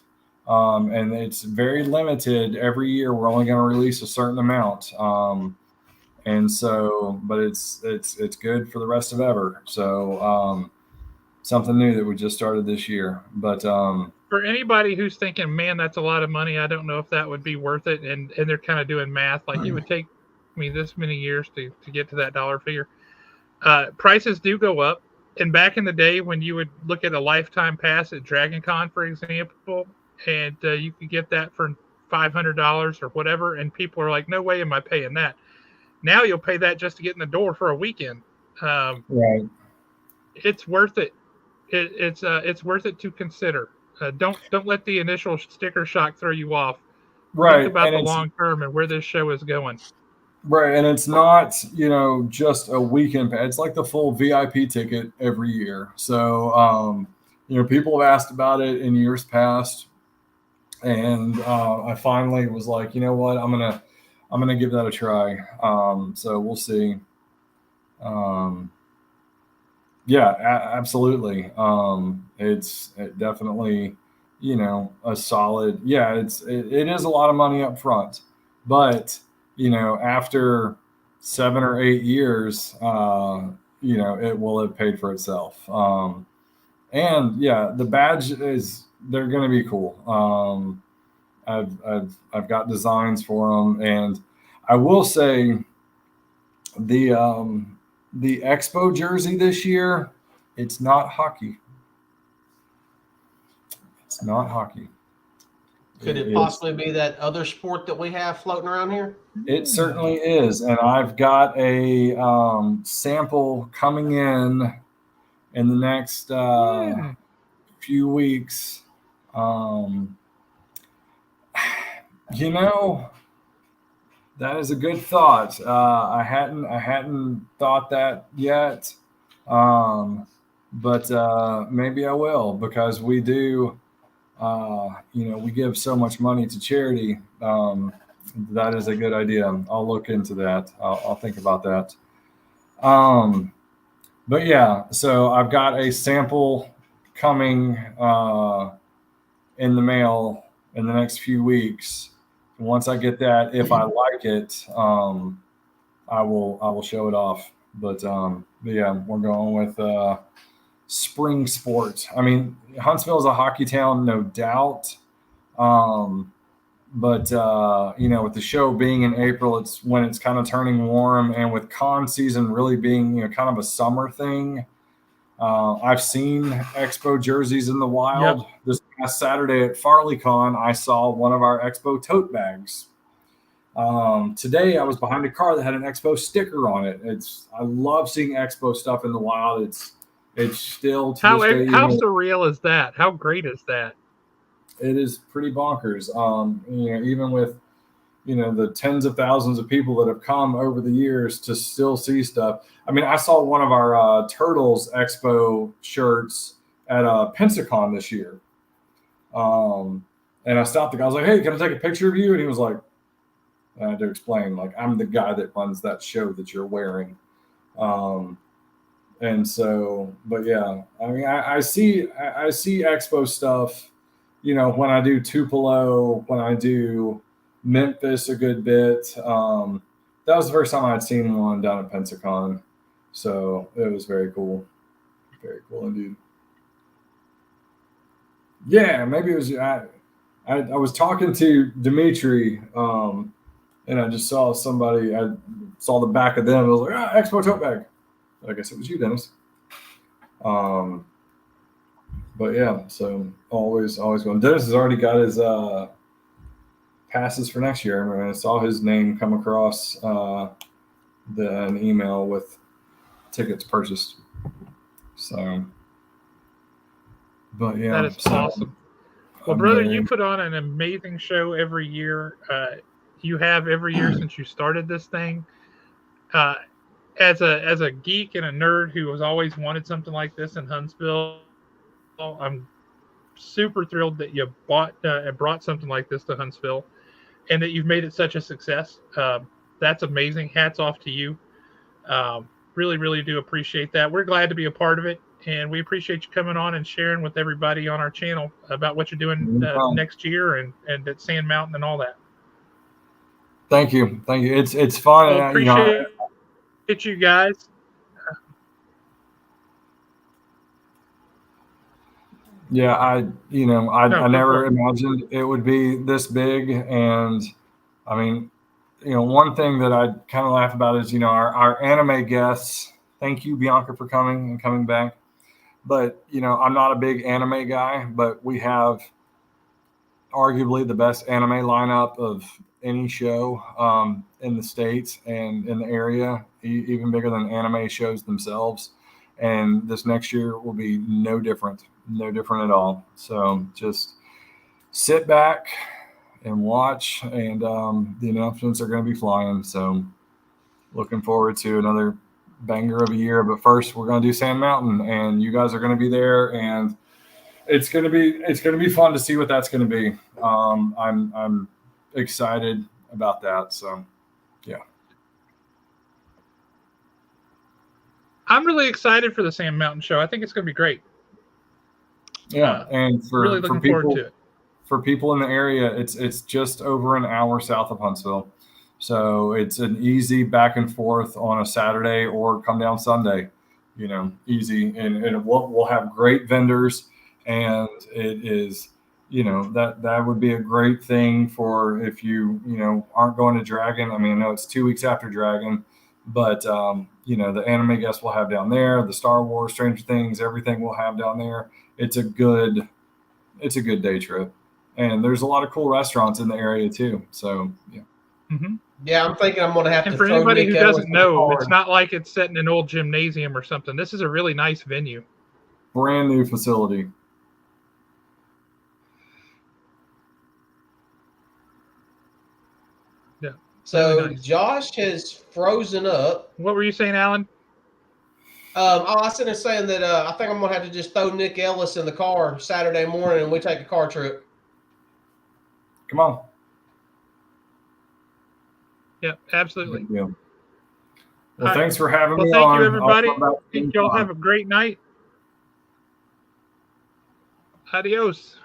And it's very limited. Every year we're only going to release a certain amount. And so, but it's good for the rest of ever. So something new that we just started this year. But For anybody who's thinking, man, that's a lot of money, I don't know if that would be worth it, and they're kind of doing math, like it would take me this many years to get to that dollar figure. Prices do go up. And back in the day when you would look at a lifetime pass at Dragon Con, for example, and you could get that for $500 or whatever, and people are like, no way am I paying that. Now you'll pay that just to get in the door for a weekend. Right. It's worth it. It's worth it to consider. Don't let the initial sticker shock throw you off. Right. Think about And the long term and where this show is going. right. And it's not, just a weekend. It's like the full VIP ticket every year. So, people have asked about it in years past. And I finally was like, you know what, I'm gonna give that a try. So we'll see. Yeah, absolutely. It's definitely, a solid. Yeah, it is a lot of money up front, but after 7 or 8 years, it will have paid for itself. And yeah, the badge they're going to be cool. I've got designs for them, and I will say the Expo jersey this year, it's not hockey. It's not hockey. Could it possibly be that other sport that we have floating around here? It certainly is, and I've got a sample coming in the next few weeks. That is a good thought. I hadn't thought that yet, but maybe I will, because we do. We give so much money to charity. That is a good idea. I'll look into that. I'll think about that. But yeah, so I've got a sample coming in the mail in the next few weeks. Once I get that, if I like it, I will show it off. But yeah, we're going with spring sports. I mean, Huntsville is a hockey town, no doubt. But with the show being in April, it's when it's kind of turning warm, and with con season really being kind of a summer thing. I've seen Expo jerseys in the wild. Yep. This past Saturday at FarleyCon, I saw one of our Expo tote bags. Today I was behind a car that had an Expo sticker on it. I love seeing Expo stuff in the wild. It's still how surreal is that? How great is that? It is pretty bonkers. Even with the tens of thousands of people that have come over the years to still see stuff. I mean, I saw one of our Turtles Expo shirts at Pensacon this year. And I stopped the guy. I was like, hey, can I take a picture of you? And he was like, I had to explain, like, I'm the guy that runs that show that you're wearing. And so, but yeah, I mean, I see Expo stuff, when I do Tupelo, when I do Memphis a good bit. That was the first time I'd seen one down at Pensacon. So it was very cool. Very cool indeed. Yeah, maybe it was, I was talking to Dimitri, and I just saw somebody, I saw the back of them. I was like, Expo tote bag. I guess it was you, Dennis. But yeah, so always going. Dennis has already got his passes for next year. I mean, I saw his name come across an email with tickets purchased. So, but yeah, that is awesome. Well, brother, you put on an amazing show every year. You have every year since you started this thing. As a geek and a nerd who has always wanted something like this in Huntsville, I'm super thrilled that you brought something like this to Huntsville, and that you've made it such a success. That's amazing. Hats off to you. Really, really do appreciate that. We're glad to be a part of it, and we appreciate you coming on and sharing with everybody on our channel about what you're doing next year and at Sand Mountain and all that. Thank you. It's fun. Well, appreciate you guys. Yeah, I No, I go never for it. imagined it would be this big. And I mean, one thing that I kind of laugh about is, our anime guests. Thank you, Bianca, for coming and coming back. But, I'm not a big anime guy, but we have arguably the best anime lineup of any show in the States and in the area, even bigger than anime shows themselves. And this next year will be no different at all. So just sit back and watch, and the announcements are going to be flying. So looking forward to another banger of a year. But first, we're going to do Sand Mountain, and you guys are going to be there, and it's going to be fun to see what that's going to be. I'm excited about that. So yeah. I'm really excited for the Sand Mountain Show. I think it's going to be great. Yeah, and really looking forward to it. For people in the area, it's just over an hour south of Huntsville, so it's an easy back and forth on a Saturday or come down Sunday. Easy, and we'll have great vendors, and it is that would be a great thing for if you aren't going to Dragon. I mean, I know it's 2 weeks after Dragon, but the anime guests we'll have down there, the Star Wars, Stranger Things, everything we'll have down there. It's a good day trip, and there's a lot of cool restaurants in the area too. So yeah. Mm-hmm. Yeah, I'm thinking I'm going to have and to. For throw anybody Nick who Ellis doesn't in the know, car. it's not like it's set in an old gymnasium or something. This is a really nice venue. Brand new facility. Yeah. So really nice. Josh has frozen up. What were you saying, Alan? I was sitting there saying that I think I'm going to have to just throw Nick Ellis in the car Saturday morning and we take a car trip. Come on. Yeah, absolutely. Yeah. Well, thanks for having me on. Thank you, everybody. Y'all have a great night. Adios.